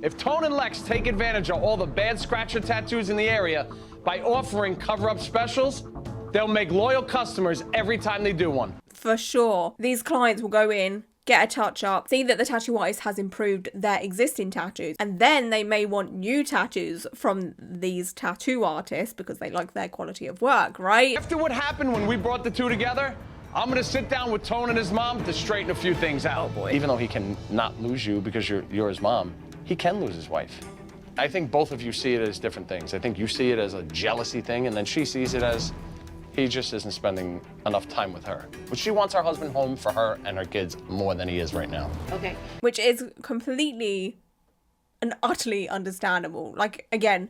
If Tone and Lex take advantage of all the bad scratcher tattoos in the area by offering cover-up specials, they'll make loyal customers every time they do one. For sure. These clients will go in, get a touch up, see that the tattoo artist has improved their existing tattoos, and then they may want new tattoos from these tattoo artists because they like their quality of work, right? After what happened when we brought the two together, I'm gonna sit down with Tone and his mom to straighten a few things out. Oh boy. Even though he can not lose you because you're his mom, he can lose his wife. I think both of you see it as different things. I think you see it as a jealousy thing, and then she sees it as he just isn't spending enough time with her. But she wants her husband home for her and her kids more than he is right now. Okay. Which is completely and utterly understandable. Like, again,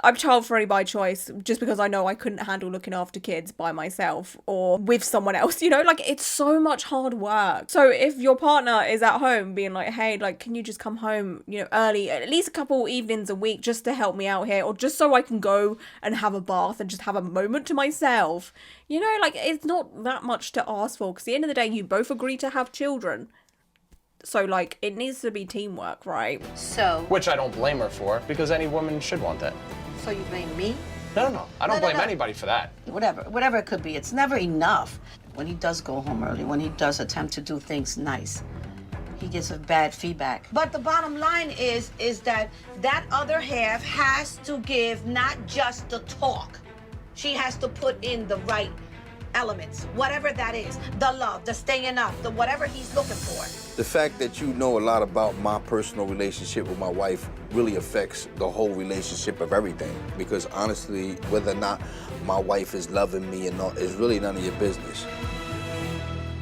I'm child-free by choice just because I know I couldn't handle looking after kids by myself or with someone else, you know? Like, it's so much hard work. So if your partner is at home being like, hey, like, can you just come home, you know, early, at least a couple evenings a week just to help me out here, or just so I can go and have a bath and just have a moment to myself, you know? Like, it's not that much to ask for, because at the end of the day, you both agree to have children. So, like, it needs to be teamwork, right? So. Which I don't blame her for, because any woman should want that. So you blame me? No. I don't blame anybody for that. Whatever it could be, it's never enough. When he does go home early, when he does attempt to do things nice, he gets a bad feedback. But the bottom line is that other half has to give not just the talk. She has to put in the right elements, whatever that is, the love, the staying up, the whatever he's looking for. The fact that you know a lot about my personal relationship with my wife really affects the whole relationship of everything. Because honestly, whether or not my wife is loving me or not is really none of your business.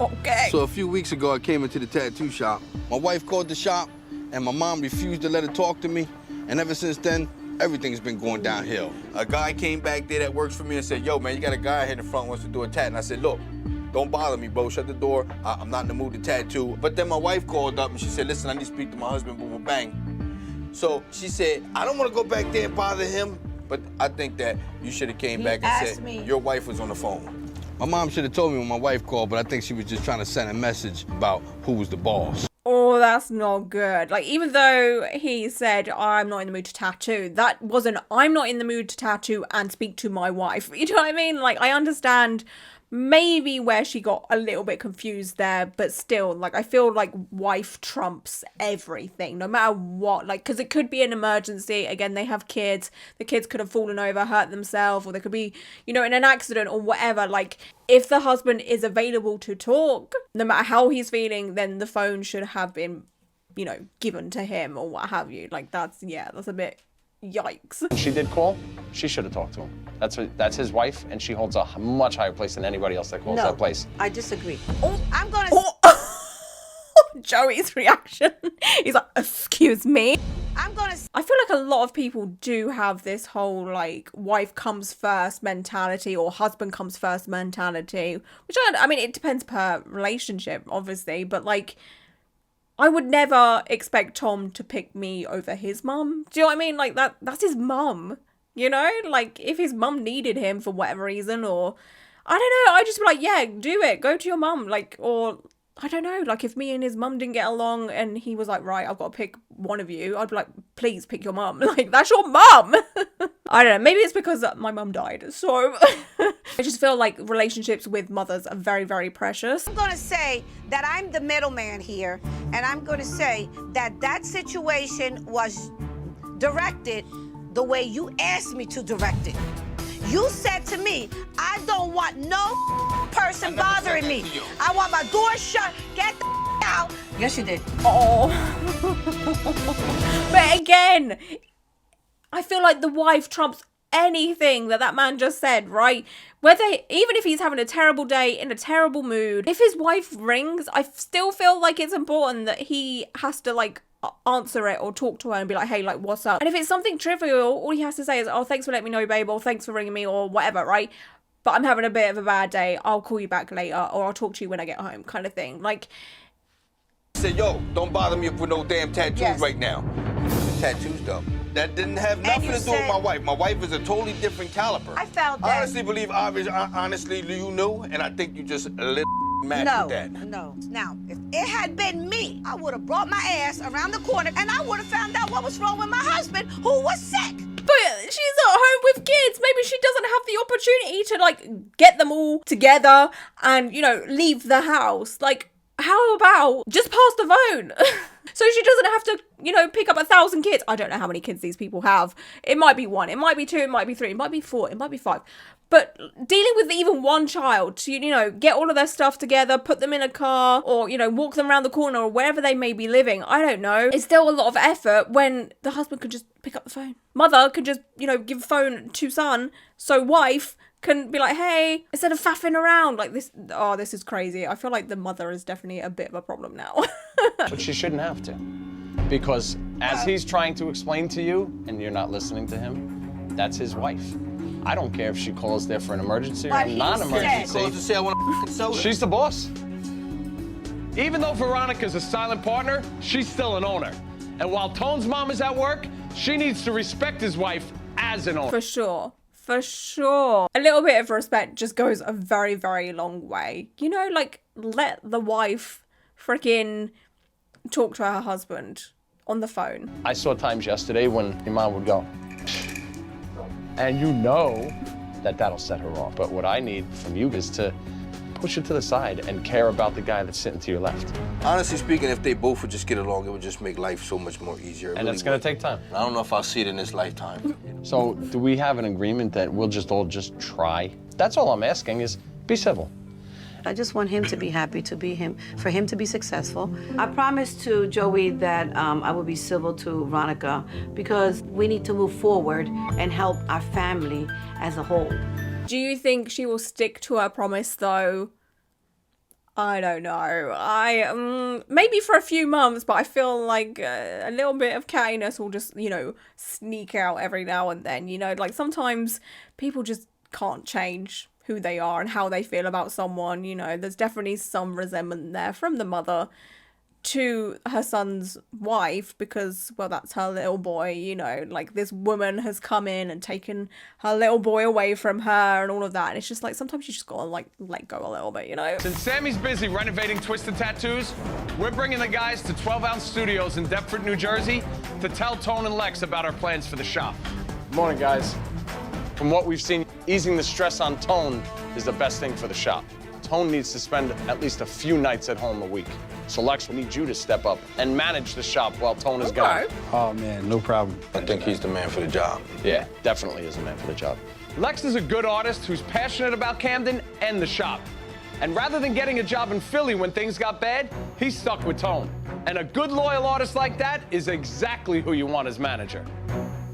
Okay. So a few weeks ago, I came into the tattoo shop. My wife called the shop, and my mom refused to let her talk to me. And ever since then, everything's been going downhill. A guy came back there that works for me and said, yo, man, you got a guy here in the front who wants to do a tat. And I said, look, don't bother me, bro. Shut the door. I'm not in the mood to tattoo. But then my wife called up and she said, listen, I need to speak to my husband, boom, boom, bang. So she said, I don't want to go back there and bother him, but I think that you should have came back and said, your wife was on the phone. My mom should have told me when my wife called, but I think she was just trying to send a message about who was the boss. Oh, that's not good. Like, even though he said, I'm not in the mood to tattoo, that wasn't, I'm not in the mood to tattoo and speak to my wife. You know what I mean? Like, I understand maybe where she got a little bit confused there, but still, like, I feel like wife trumps everything, no matter what. Like, because it could be an emergency. Again, they have kids. The kids could have fallen over, hurt themselves, or they could be, you know, in an accident or whatever. Like, if the husband is available to talk, no matter how he's feeling, then the phone should have been, you know, given to him or what have you. Like, that's a bit yikes. When she did call, she should have talked to him. That's his wife, and she holds a much higher place than anybody else that calls that place. I disagree. I'm gonna. Joey's reaction. He's like, excuse me. I feel like a lot of people do have this whole, like, wife comes first mentality or husband comes first mentality, which I mean, it depends per relationship, obviously, but, like, I would never expect Tom to pick me over his mum. Do you know what I mean? Like, that's his mum, you know? Like, if his mum needed him for whatever reason, or, I don't know, I'd just be like, yeah, do it. Go to your mum. Like, or, I don't know, like, if me and his mum didn't get along and he was like, right, I've got to pick one of you, I'd be like, please pick your mum. Like, that's your mum. I don't know, maybe it's because my mum died, so I just feel like relationships with mothers are very, very precious. I'm gonna say that I'm the middleman here, and I'm gonna say that situation was directed the way you asked me to direct it. You said to me, I don't want no person bothering me. I want my door shut. Get the out. Yes, you did. Oh. But again, I feel like the wife trumps anything that man just said, right? Even if he's having a terrible day, in a terrible mood, if his wife rings, I still feel like it's important that he has to, like, answer it or talk to her and be like, hey, like, what's up? And if it's something trivial, all he has to say is, oh, thanks for letting me know, babe, or thanks for ringing me, or whatever, right? But I'm having a bit of a bad day, I'll call you back later, or I'll talk to you when I get home, kind of thing. Like, I said, yo, don't bother me with no damn tattoos right now. The tattoos, though. That didn't have nothing to do with my wife. My wife is a totally different caliber. I found I that. honestly believe, honestly, you knew, and I think you just a little matched with that. No. Now, if it had been me, I would have brought my ass around the corner and I would have found out what was wrong with my husband, who was sick. But she's at home with kids. Maybe she doesn't have the opportunity to, like, get them all together and, you know, leave the house. Like, how about just pass the phone? So she doesn't have to, you know, pick up 1,000 kids. I don't know how many kids these people have. It might be 1, it might be 2, it might be 3, it might be 4, it might be 5. But dealing with even one child to, you know, get all of their stuff together, put them in a car, or, you know, walk them around the corner or wherever they may be living, I don't know. It's still a lot of effort when the husband could just pick up the phone. Mother could just, you know, give a phone to son, so wife can be like, hey, instead of faffing around like this. Oh, this is crazy. I feel like the mother is definitely a bit of a problem now. But she shouldn't have to. Because as he's trying to explain to you, and you're not listening to him, that's his wife. I don't care if she calls there for an emergency or a non-emergency. She's the boss. Even though Veronica's a silent partner, she's still an owner. And while Tone's mom is at work, she needs to respect his wife as an owner. For sure. For sure. A little bit of respect just goes a very, very long way. You know, like, let the wife freaking talk to her husband on the phone. I saw times yesterday when your mom would go, and you know that that'll set her off. But what I need from you is to push it to the side and care about the guy that's sitting to your left. Honestly speaking, if they both would just get along, it would just make life so much more easier. And it's gonna take time. I don't know if I'll see it in this lifetime. So do we have an agreement that we'll just all just try? That's all I'm asking is be civil. I just want him to be happy, to be him, for him to be successful. I promised to Joey that I would be civil to Veronica because we need to move forward and help our family as a whole. Do you think she will stick to her promise though? I don't know. Maybe for a few months, but I feel like a little bit of cattiness will just, you know, sneak out every now and then. You know, like sometimes people just can't change who they are and how they feel about someone. You know, there's definitely some resentment there from the mother to her son's wife because, well, that's her little boy, you know, like this woman has come in and taken her little boy away from her and all of that. And it's just like, sometimes you just gotta like let go a little bit, you know? Since Sammy's busy renovating Twisted Tattoos, we're bringing the guys to 12 Ounce Studios in Deptford, New Jersey to tell Tone and Lex about our plans for the shop. Good morning, guys. From what we've seen, easing the stress on Tone is the best thing for the shop. Tone needs to spend at least a few nights at home a week. So Lex, we need you to step up and manage the shop while Tone is gone. Oh man, no problem. I think he's the man for the job. Yeah, definitely is the man for the job. Lex is a good artist who's passionate about Camden and the shop. And rather than getting a job in Philly when things got bad, he stuck with Tone. And a good loyal artist like that is exactly who you want as manager.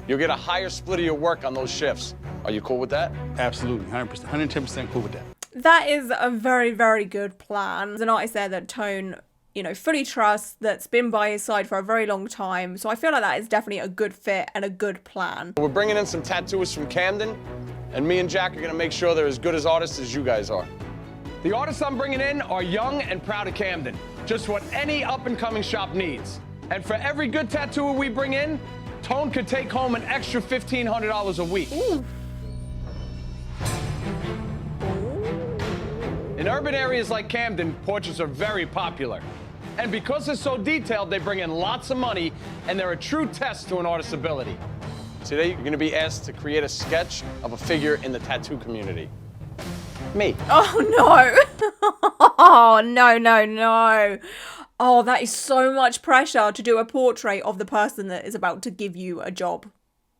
You'll get a higher split of your work on those shifts. Are you cool with that? Absolutely, 100%, 110% cool with that. That is a very, very good plan. There's an artist there that Tone, you know, fully trusts, that's been by his side for a very long time. So I feel like that is definitely a good fit and a good plan. We're bringing in some tattooists from Camden, and me and Jack are gonna make sure they're as good as artists as you guys are. The artists I'm bringing in are young and proud of Camden. Just what any up-and-coming shop needs. And for every good tattooer we bring in, Tone could take home an extra $1,500 a week. Ooh. In urban areas like Camden, portraits are very popular. And because they're so detailed, they bring in lots of money, and they're a true test to an artist's ability. Today, you're gonna be asked to create a sketch of a figure in the tattoo community. Me. Oh, no. Oh, no, no, no. Oh, that is so much pressure to do a portrait of the person that is about to give you a job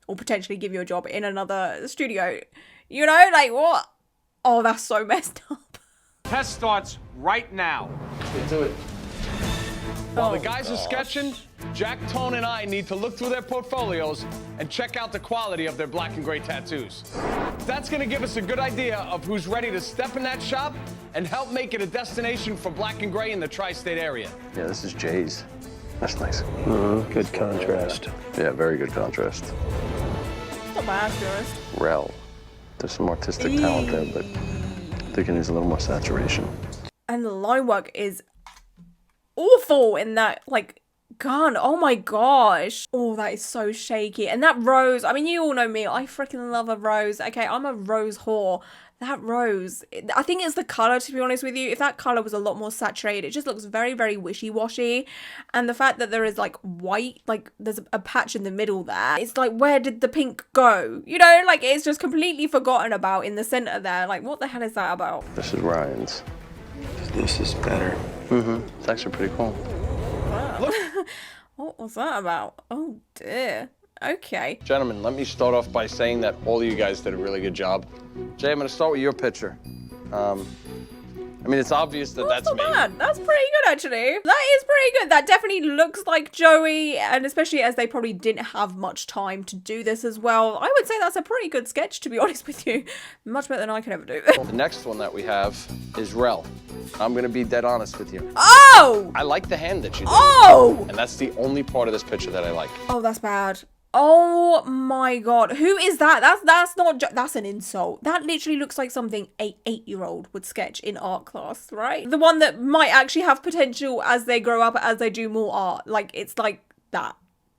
or potentially give you a job in another studio. You know, like what? Oh, that's so messed up. Test starts right now. Get to it. While the guys are sketching, Jack, Tone, and I need to look through their portfolios and check out the quality of their black and gray tattoos. That's gonna give us a good idea of who's ready to step in that shop and help make it a destination for black and gray in the tri-state area. Yeah, this is Jay's. That's nice. Good contrast. Yeah, very good contrast. Not bad, to be honest. Rel. There's some artistic talent there, but they can use a little more saturation. And the line work is awful in that, like, gun. Oh my gosh. Oh, that is so shaky. And that rose, I mean, you all know me. I freaking love a rose. Okay, I'm a rose whore. That rose, I think it's the color, to be honest with you. If that color was a lot more saturated, it just looks very, very wishy-washy. And the fact that there is like white, like there's a patch in the middle there. It's like, where did the pink go? You know, like it's just completely forgotten about in the center there. Like, what the hell is that about? This is Ryan's. This is better. It's actually pretty cool. Wow. What was that about? Oh dear. Okay. Gentlemen, let me start off by saying that all of you guys did a really good job. Jay, I'm going to start with your picture. I mean, it's obvious that that's not me. Bad. That's pretty good, actually. That is pretty good. That definitely looks like Joey, and especially as they probably didn't have much time to do this as well. I would say that's a pretty good sketch, to be honest with you. Much better than I could ever do. The next one that we have is Rel. I'm going to be dead honest with you. Oh! I like the hand that you did. Oh! And that's the only part of this picture that I like. Oh, that's bad. Oh my god, who is that? That's an insult. That literally looks like something an 8-year-old would sketch in art class, right? The one that might actually have potential as they grow up, as they do more art. Like, it's like that.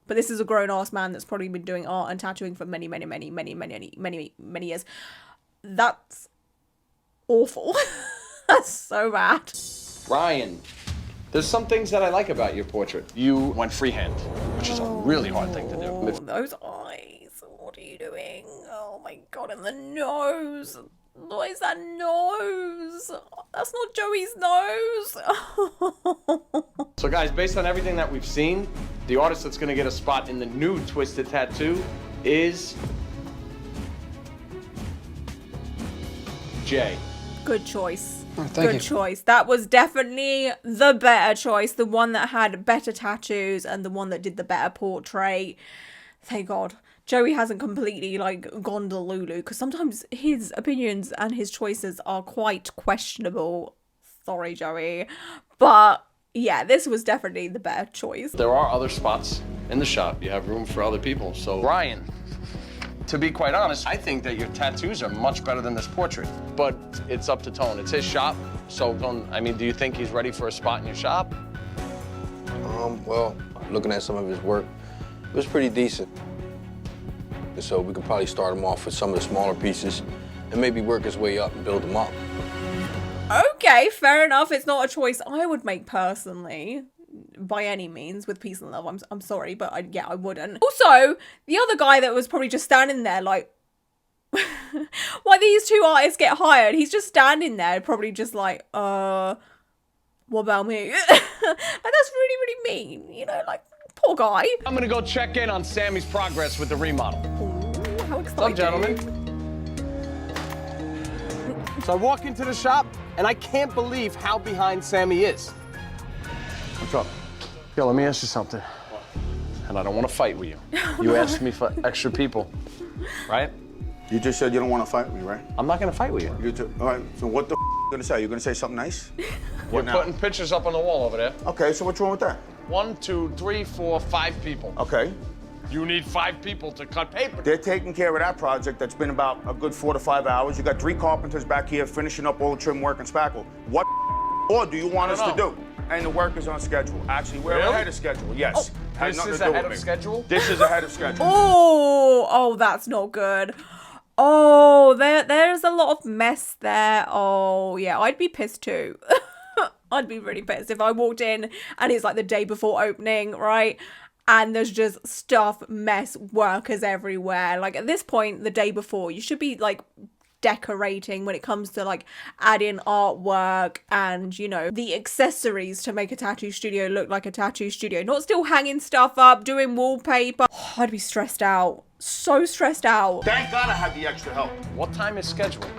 But this is a grown-ass man that's probably been doing art and tattooing for many years. That's awful. That's so bad. Ryan, there's some things that I like about your portrait. You went freehand, which is a really hard thing to do. Oh, those eyes. What are you doing? Oh my god, and the nose. What is that nose? That's not Joey's nose. So guys, based on everything that we've seen, the artist that's gonna get a spot in the new Twisted Tattoo is Jay. Good choice. Oh, thank you. Good choice. That was definitely the better choice. The one that had better tattoos and the one that did the better portrait. Thank God. Joey hasn't completely, like, gone to Lulu, because sometimes his opinions and his choices are quite questionable. Sorry, Joey. But, yeah, this was definitely the better choice. There are other spots in the shop. You have room for other people. So, Ryan, to be quite honest, I think that your tattoos are much better than this portrait. But it's up to Tone. It's his shop. So, I mean, do you think he's ready for a spot in your shop? Well, looking at some of his work, it was pretty decent. So we could probably start him off with some of the smaller pieces and maybe work his way up and build him up. Okay, fair enough. It's not a choice I would make personally, by any means, with peace and love. I'm sorry, but I wouldn't. Also, the other guy that was probably just standing there like, why these two artists get hired? He's just standing there, probably just like, what about me? Like, that's really, really mean, you know, like, poor guy. I'm gonna go check in on Sammy's progress with the remodel. Ooh, how exciting. What's up, gentlemen? So I walk into the shop, and I can't believe how behind Sammy is. What's up? Yo, let me ask you something. And I don't want to fight with you. You asked me for extra people, right? You just said you don't want to fight with me, right? I'm not gonna fight with you. All right, so what the you gonna say? You gonna say something nice? You're putting pictures up on the wall over there. Okay, so what's wrong with that? 1, 2, 3, 4, 5 people. Okay. You need 5 people to cut paper. They're taking care of that project that's been about a good 4 to 5 hours. You got 3 carpenters back here finishing up all the trim work and spackle. What or do you want us to do? And the work is on schedule. Actually, we're ahead of schedule, yes. Oh, this is ahead of schedule? This is ahead of schedule. Oh, that's not good. Oh, there's a lot of mess there. Oh, yeah, I'd be pissed too. I'd be really pissed if I walked in and it's like the day before opening, right? And there's just stuff, mess, workers everywhere. Like, at this point, the day before, you should be like decorating when it comes to like adding artwork and, you know, the accessories to make a tattoo studio look like a tattoo studio. Not still hanging stuff up, doing wallpaper. Oh, I'd be stressed out. So stressed out. Thank God I had the extra help. What time is scheduled?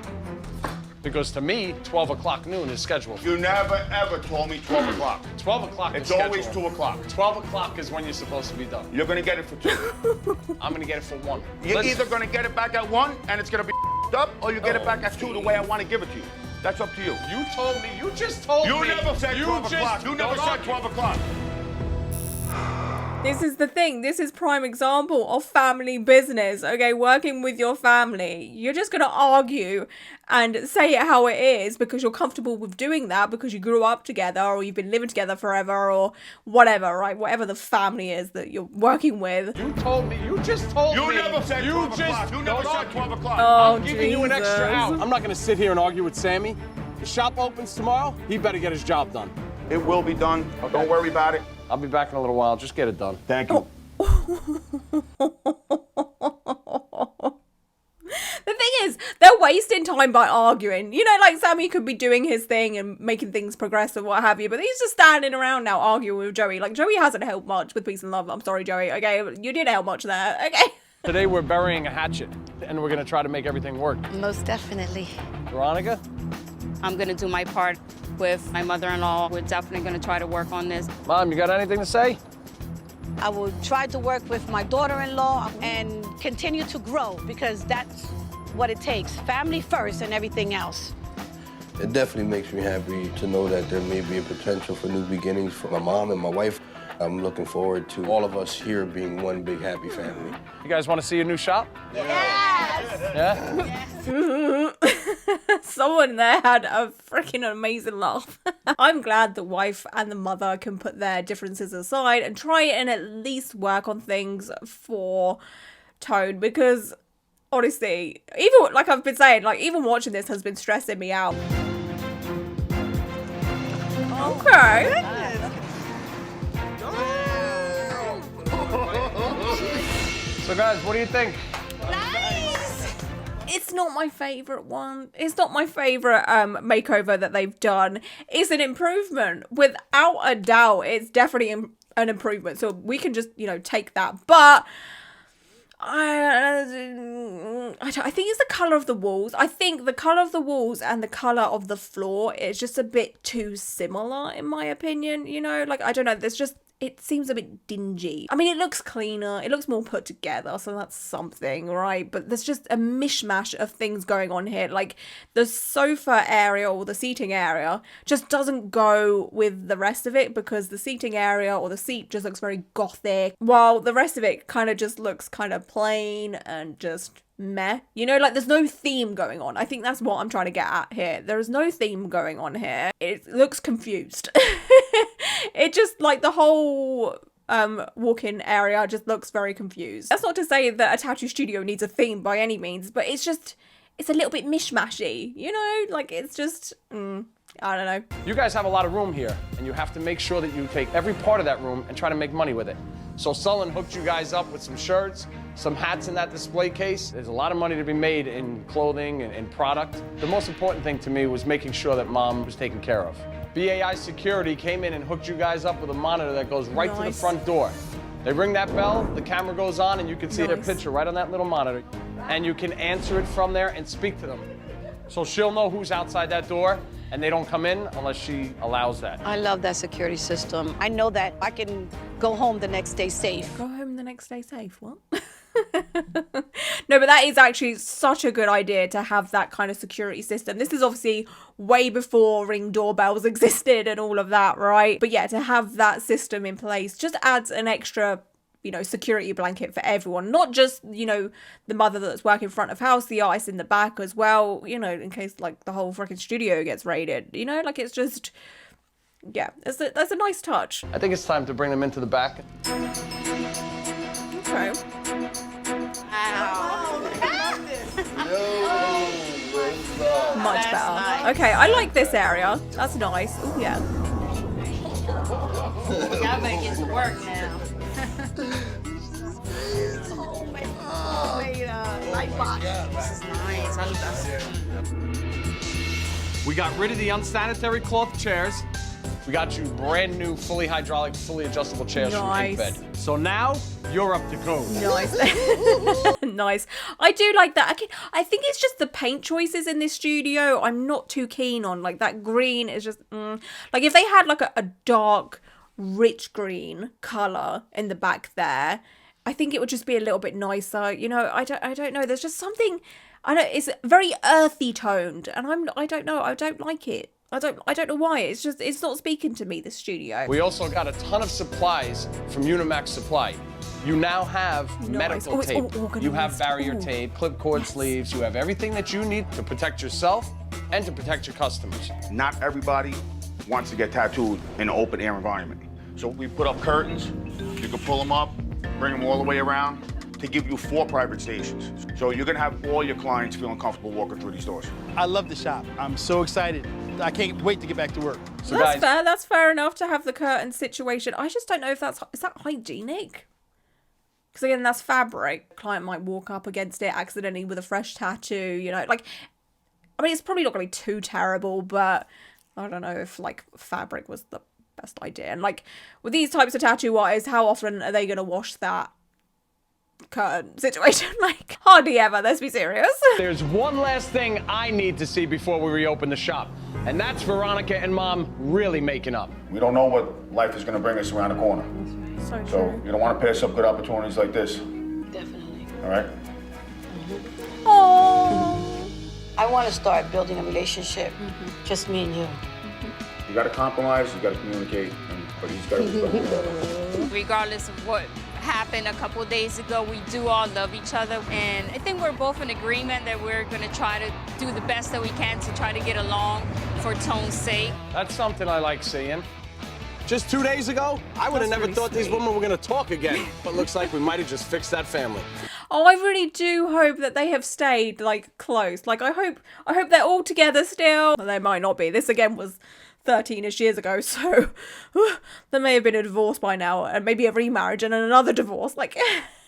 Because to me, 12 o'clock noon is scheduled. You never, ever told me 12 o'clock. 12 o'clock is It's scheduled. always 2 o'clock. 12 o'clock is when you're supposed to be done. You're going to get it for 2. I'm going to get it for 1. You're either going to get it back at 1 and it's going to be up, or you get it back at 2 the way I want to give it to you. That's up to you. You told me. You just told me. You never said 12 o'clock. You never said 12 o'clock. This is the thing. This is prime example of family business. Okay, working with your family. You're just going to argue and say it how it is because you're comfortable with doing that because you grew up together or you've been living together forever or whatever, right? Whatever the family is that you're working with. You told me. You just told me. You never said 12 o'clock. You never said 12 o'clock. Oh, I'm giving you an extra hour. I'm not going to sit here and argue with Sammy. The shop opens tomorrow. He better get his job done. It will be done. Okay. Don't worry about it. I'll be back in a little while. Just get it done. Thank you. The thing is, they're wasting time by arguing. You know, like Sammy could be doing his thing and making things progress and what have you, but he's just standing around now arguing with Joey. Like, Joey hasn't helped much with peace and love. I'm sorry, Joey. Okay, you didn't help much there. Okay. Today we're burying a hatchet, and we're going to try to make everything work. Most definitely. Veronica? I'm gonna do my part with my mother-in-law. We're definitely gonna try to work on this. Mom, you got anything to say? I will try to work with my daughter-in-law and continue to grow because that's what it takes. Family first and everything else. It definitely makes me happy to know that there may be a potential for new beginnings for my mom and my wife. I'm looking forward to all of us here being one big happy family. You guys want to see a new shop? Yes! Yeah? Someone there had a freaking amazing laugh. I'm glad the wife and the mother can put their differences aside and try and at least work on things for Tone because honestly, even like I've been saying, like even watching this has been stressing me out. Okay. So guys, what do you think? It's not my favorite one. It's not my favorite makeover that they've done. It's an improvement. Without a doubt, it's definitely an improvement. So we can just, you know, take that. But I think it's the colour of the walls. I think the colour of the walls and the colour of the floor is just a bit too similar, in my opinion. You know, like, I don't know. There's just... It seems a bit dingy. I mean, it looks cleaner. It looks more put together, so that's something, right? But there's just a mishmash of things going on here. Like, the sofa area or the seating area just doesn't go with the rest of it because the seating area or the seat just looks very gothic, while the rest of it kind of just looks kind of plain and just meh. You know, like there's no theme going on. I think that's what I'm trying to get at here. There is no theme going on here. It looks confused. It just, like, the whole walk-in area just looks very confused. That's not to say that a tattoo studio needs a theme by any means, but it's just, it's a little bit mishmashy, you know? Like, it's just, I don't know. You guys have a lot of room here, and you have to make sure that you take every part of that room and try to make money with it. So Sullen hooked you guys up with some shirts, some hats in that display case. There's a lot of money to be made in clothing and product. The most important thing to me was making sure that Mom was taken care of. BAI Security came in and hooked you guys up with a monitor that goes right to the front door. They ring that bell, the camera goes on, and you can see their picture right on that little monitor. And you can answer it from there and speak to them. So she'll know who's outside that door, and they don't come in unless she allows that. I love that security system. I know that I can go home the next day safe. Go home the next day safe? What? No, but that is actually such a good idea to have that kind of security system. This is obviously way before Ring doorbells existed and all of that, right? But yeah, to have that system in place just adds an extra, you know, security blanket for everyone. Not just, you know, the mother that's working front of house, the artist in the back as well, you know, in case, like, the whole freaking studio gets raided. You know, like, it's just... Yeah, that's a nice touch. I think it's time to bring them into the back. Okay. Much better. Nice. Okay, I like this area. That's nice. Oh yeah. Y'all better get to work now. This is nice. I love that. We got rid of the unsanitary cloth chairs. We got you brand new, fully hydraulic, fully adjustable chairs from Bed. So now you're up to code. Nice. Nice. I do like that. I think it's just the paint choices in this studio I'm not too keen on. Like, that green is just... Like, if they had, like, a dark, rich green colour in the back there, I think it would just be a little bit nicer. You know, I don't know. There's just something... I know it's very earthy toned, and I don't know. I don't like it. I don't know why. It's just, it's not speaking to me, this studio. We also got a ton of supplies from Unimax Supply. You now have medical tape. You have barrier tape, clip cord sleeves. You have everything that you need to protect yourself and to protect your customers. Not everybody wants to get tattooed in an open air environment. So we put up curtains. You can pull them up, bring them all the way around to give you 4 private stations. So you're gonna have all your clients feeling comfortable walking through these doors. I love the shop. I'm so excited. I can't wait to get back to work. So That's guys, fair. That's fair enough to have the curtain situation. I just don't know if is that hygienic? Because again, that's fabric. Client might walk up against it accidentally with a fresh tattoo, you know, like, I mean, it's probably not gonna be too terrible, but I don't know if like fabric was the best idea. And like with these types of tattoo artists, how often are they gonna wash that curtain situation? Like hardly ever. Let's be serious. There's one last thing I need to see before we reopen the shop, and that's Veronica and Mom really making up. We don't know what life is gonna bring us around the corner. So you don't want to pass up good opportunities like this. Definitely. All right? Oh. I want to start building a relationship, just me and you. You got to compromise, you got to communicate, but he's got to respect each other. Regardless of what happened a couple days ago, we do all love each other. And I think we're both in agreement that we're going to try to do the best that we can to try to get along for Tone's sake. that's something I like seeing. Just 2 days ago, I would have never thought these women were going to talk again. But looks like we might have just fixed that family. Oh, I really do hope that they have stayed like close. Like I hope they're all together still. They might not be. This again was 13-ish years ago, so there may have been a divorce by now, and maybe a remarriage and another divorce. Like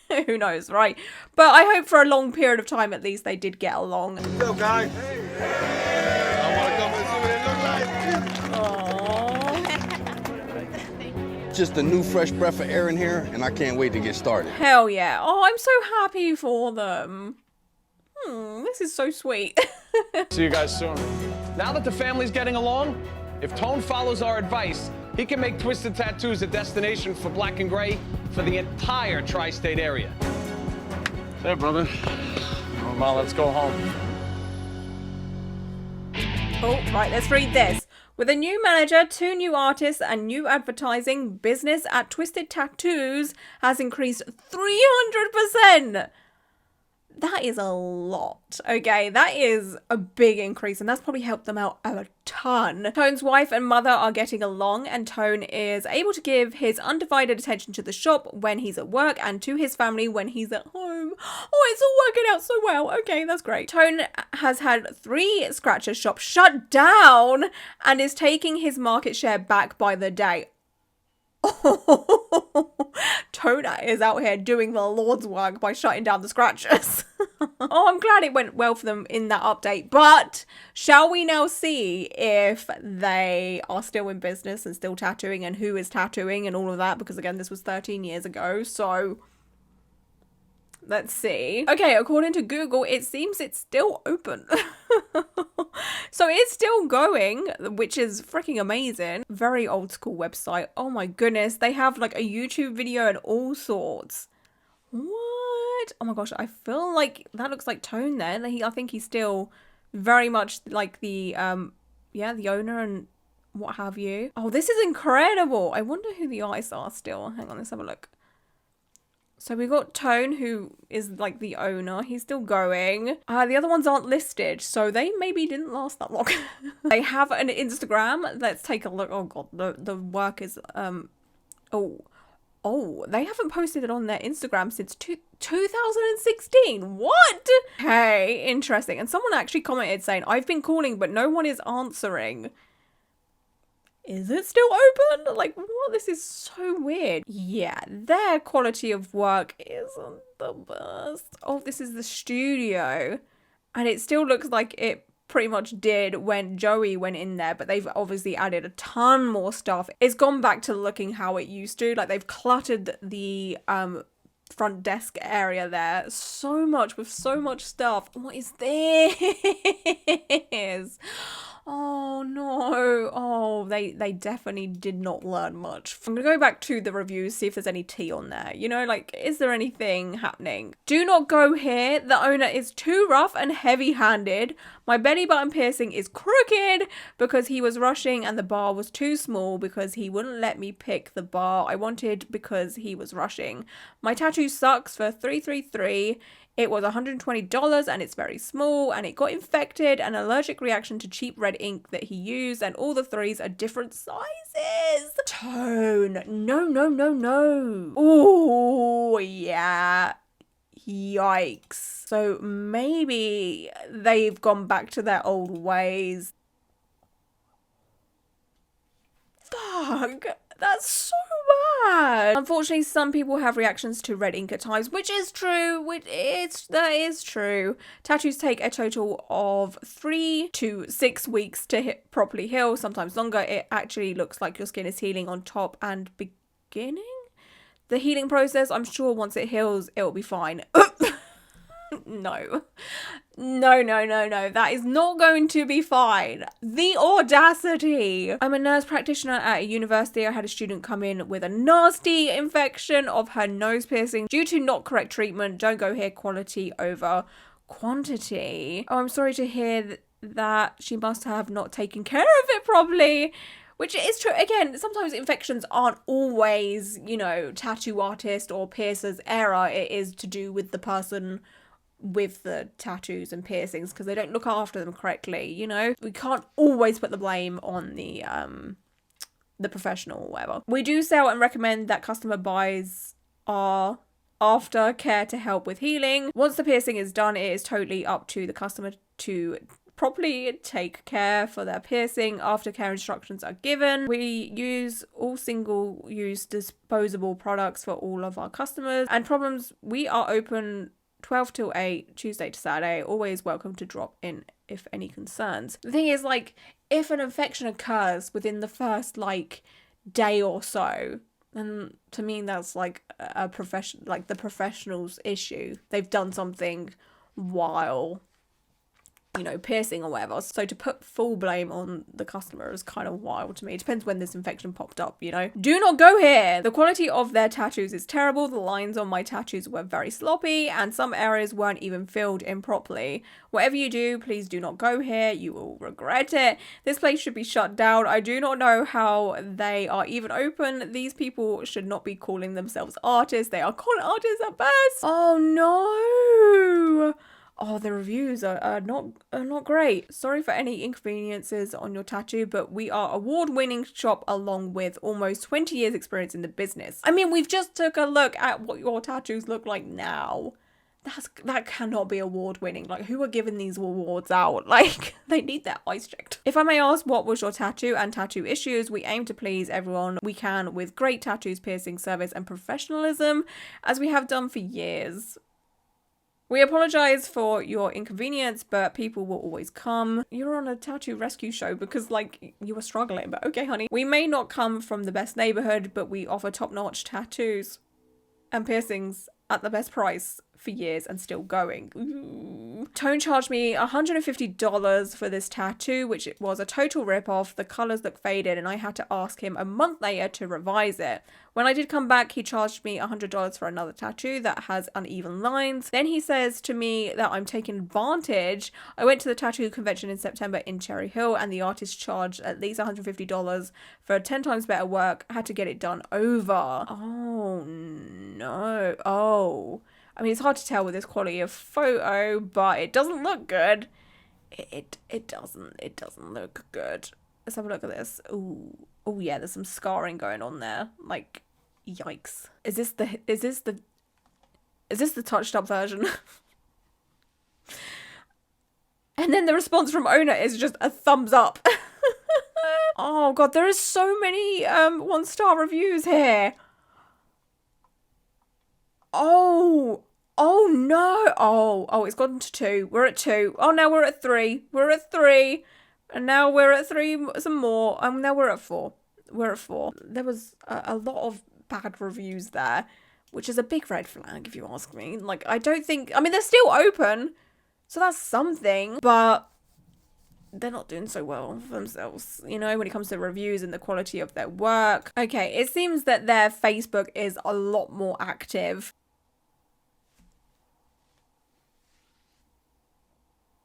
who knows, right? But I hope for a long period of time at least they did get along. What's up, guys? I want to come and see what it look like. Just a new fresh breath of air in here, and I can't wait to get started. Hell yeah. Oh, I'm so happy for them. This is so sweet. See you guys soon. Now that the family's getting along, if Tone follows our advice, he can make Twisted Tattoos a destination for black and gray for the entire tri-state area. There, brother. Come on, let's go home. Oh, right, let's read this. With a new manager, 2 new artists, and new advertising, business at Twisted Tattoos has increased 300%. That is a lot, okay? That is a big increase, and that's probably helped them out a ton. Tone's wife and mother are getting along, and Tone is able to give his undivided attention to the shop when he's at work and to his family when he's at home. Oh, it's all working out so well. Okay, that's great. Tone has had 3 scratcher shops shut down and is taking his market share back by the day. Tone is out here doing the Lord's work by shutting down the scratchers. Oh, I'm glad it went well for them in that update. But shall we now see if they are still in business and still tattooing and who is tattooing and all of that? Because again, this was 13 years ago. So let's see. Okay, according to Google, it seems it's still open. So it's still going, which is freaking amazing. Very old school website. Oh my goodness. They have like a YouTube video and all sorts. What? Oh my gosh, I feel like that looks like Tone there. I think he's still very much like the the owner and what have you. Oh, this is incredible. I wonder who the artists are still. Hang on, let's have a look. So we got Tone, who is like the owner. He's still going. The other ones aren't listed, so they maybe didn't last that long. They have an Instagram. Let's take a look. Oh god, the work is Oh, they haven't posted it on their Instagram since 2016. What? Hey, interesting. And someone actually commented saying, I've been calling, but no one is answering. Is it still open? Like, what? This is so weird. Yeah, their quality of work isn't the best. Oh, this is the studio. And it still looks like it pretty much did when Joey went in there, but they've obviously added a ton more stuff. It's gone back to looking how it used to. Like, they've cluttered the front desk area there so much with so much stuff. What is this? Oh no. Oh Oh, they definitely did not learn much. I'm gonna go back to the reviews, see if there's any tea on there. You know, like, is there anything happening? Do not go here. The owner is too rough and heavy-handed. My belly button piercing is crooked because he was rushing and the bar was too small because he wouldn't let me pick the bar I wanted because he was rushing. My tattoo sucks for $333. It was $120 and it's very small and it got infected, an allergic reaction to cheap red ink that he used, and all the threes are different sizes. Tone. No. Oh, yeah. Yikes. So maybe they've gone back to their old ways. Fuck. That's so bad. Unfortunately, some people have reactions to red ink at times, which is true. That is true. Tattoos take a total of 3 to 6 weeks to properly heal, sometimes longer. It actually looks like your skin is healing on top and beginning the healing process. I'm sure once it heals, it'll be fine. No. That is not going to be fine. The audacity. I'm a nurse practitioner at a university. I had a student come in with a nasty infection of her nose piercing due to not correct treatment. Don't go here. Quality over quantity. Oh, I'm sorry to hear that. She must have not taken care of it properly. Which is true. Again, sometimes infections aren't always, you know, tattoo artist or piercer's error. It is to do with the person with the tattoos and piercings because they don't look after them correctly, you know? We can't always put the blame on the professional or whatever. We do sell and recommend that customer buys our aftercare to help with healing. Once the piercing is done, it is totally up to the customer to properly take care for their piercing. Aftercare instructions are given. We use all single-use disposable products for all of our customers. And problems, we are open 12 till 8, Tuesday to Saturday. Always welcome to drop in if any concerns. The thing is, like, if an infection occurs within the first, like, day or so, then to me that's like a the professional's issue. They've done something while, you know, piercing or whatever. So to put full blame on the customer is kind of wild to me. It depends when this infection popped up, you know. Do not go here. The quality of their tattoos is terrible. The lines on my tattoos were very sloppy and some areas weren't even filled in properly. Whatever you do, please do not go here. You will regret it. This place should be shut down. I do not know how they are even open. These people should not be calling themselves artists. They are called artists at best. Oh no. Oh, the reviews are not great. Sorry for any inconveniences on your tattoo, but we are award-winning shop along with almost 20 years experience in the business. I mean, we've just took a look at what your tattoos look like now. That cannot be award-winning. Like, who are giving these awards out? Like, they need their eyes checked. If I may ask, what was your tattoo and tattoo issues? We aim to please everyone we can with great tattoos, piercing, service, and professionalism, as we have done for years. We apologize for your inconvenience, but people will always come. You're on a tattoo rescue show because, like, you were struggling, but okay, honey. We may not come from the best neighborhood, but we offer top-notch tattoos and piercings at the best price for years and still going. Ooh. Tone charged me $150 for this tattoo, which it was a total rip-off. The colours look faded and I had to ask him a month later to revise it. When I did come back, he charged me $100 for another tattoo that has uneven lines. Then he says to me that I'm taking advantage. I went to the tattoo convention in September in Cherry Hill and the artist charged at least $150 for 10 times better work. I had to get it done over. Oh no. Oh. I mean, it's hard to tell with this quality of photo, but it doesn't look good. It doesn't look good. Let's have a look at this. Ooh. Oh yeah, there's some scarring going on there. Like, yikes. Is this the touched up version? And then the response from owner is just a thumbs up. Oh god, there is so many 1-star reviews here. Oh no. Oh, it's gone to 2. We're at 2. Oh, now we're at 3. We're at 3. And now we're at 3 some more. Now we're at 4. We're at 4. There was a lot of bad reviews there, which is a big red flag if you ask me. Like, I don't think, I mean, they're still open, so that's something, but they're not doing so well for themselves, you know, when it comes to reviews and the quality of their work. Okay, it seems that their Facebook is a lot more active.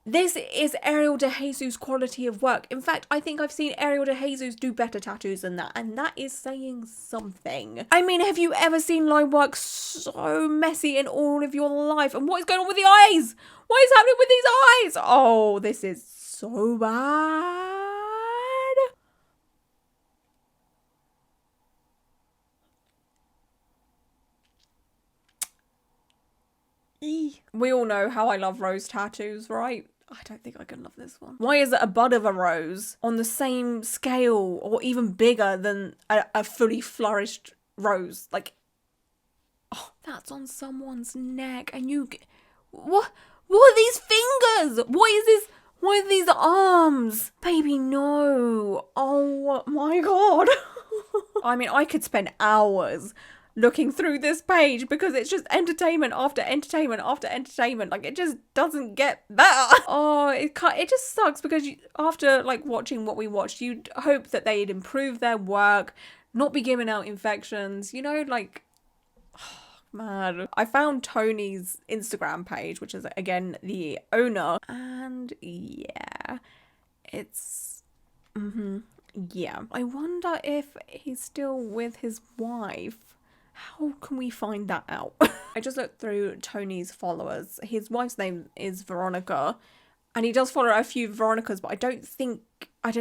This is Ariel De Jesus' quality of work. In fact, I think I've seen Ariel De Jesus do better tattoos than that, and that is saying something. I mean, have you ever seen line work so messy in all of your life? And what is going on with the eyes? What is happening with these eyes? Oh, this is so bad. We all know how I love rose tattoos, right? I don't think I can love this one. Why is it a bud of a rose on the same scale or even bigger than a fully flourished rose? Like, oh, that's on someone's neck and you... What are these fingers? What is this? What are these arms? Baby, no. Oh my God. I mean, I could spend hours looking through this page because it's just entertainment after entertainment after entertainment. Like, it just doesn't get better. Oh, it just sucks because after like watching what we watched, you'd hope that they'd improve their work, not be giving out infections, you know, like, oh, man. I found Tony's Instagram page, which is again the owner, and yeah, it's yeah, I wonder if he's still with his wife. How can we find that out? I just looked through Tony's followers. His wife's name is Veronica, and he does follow a few Veronicas, but I don't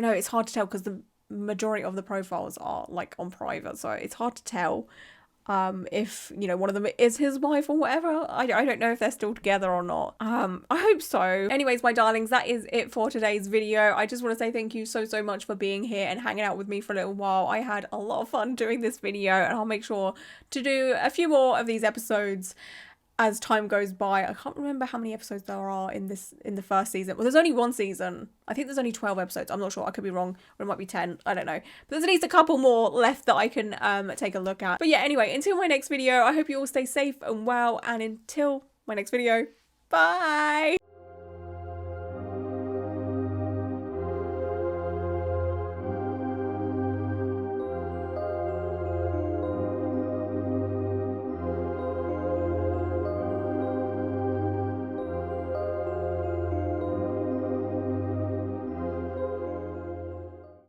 know, it's hard to tell because the majority of the profiles are like on private, so it's hard to tell if, you know, one of them is his wife or whatever. I don't know if they're still together or not. I hope so. Anyways, my darlings, that is it for today's video. I just want to say thank you so much for being here and hanging out with me for a little while. I had a lot of fun doing this video, and I'll make sure to do a few more of these episodes as time goes by. I can't remember how many episodes there are in the first season. Well, there's only one season. I think there's only 12 episodes. I'm not sure. I could be wrong. Or it might be 10. I don't know. But there's at least a couple more left that I can take a look at. But yeah, anyway, until my next video, I hope you all stay safe and well. And until my next video, bye!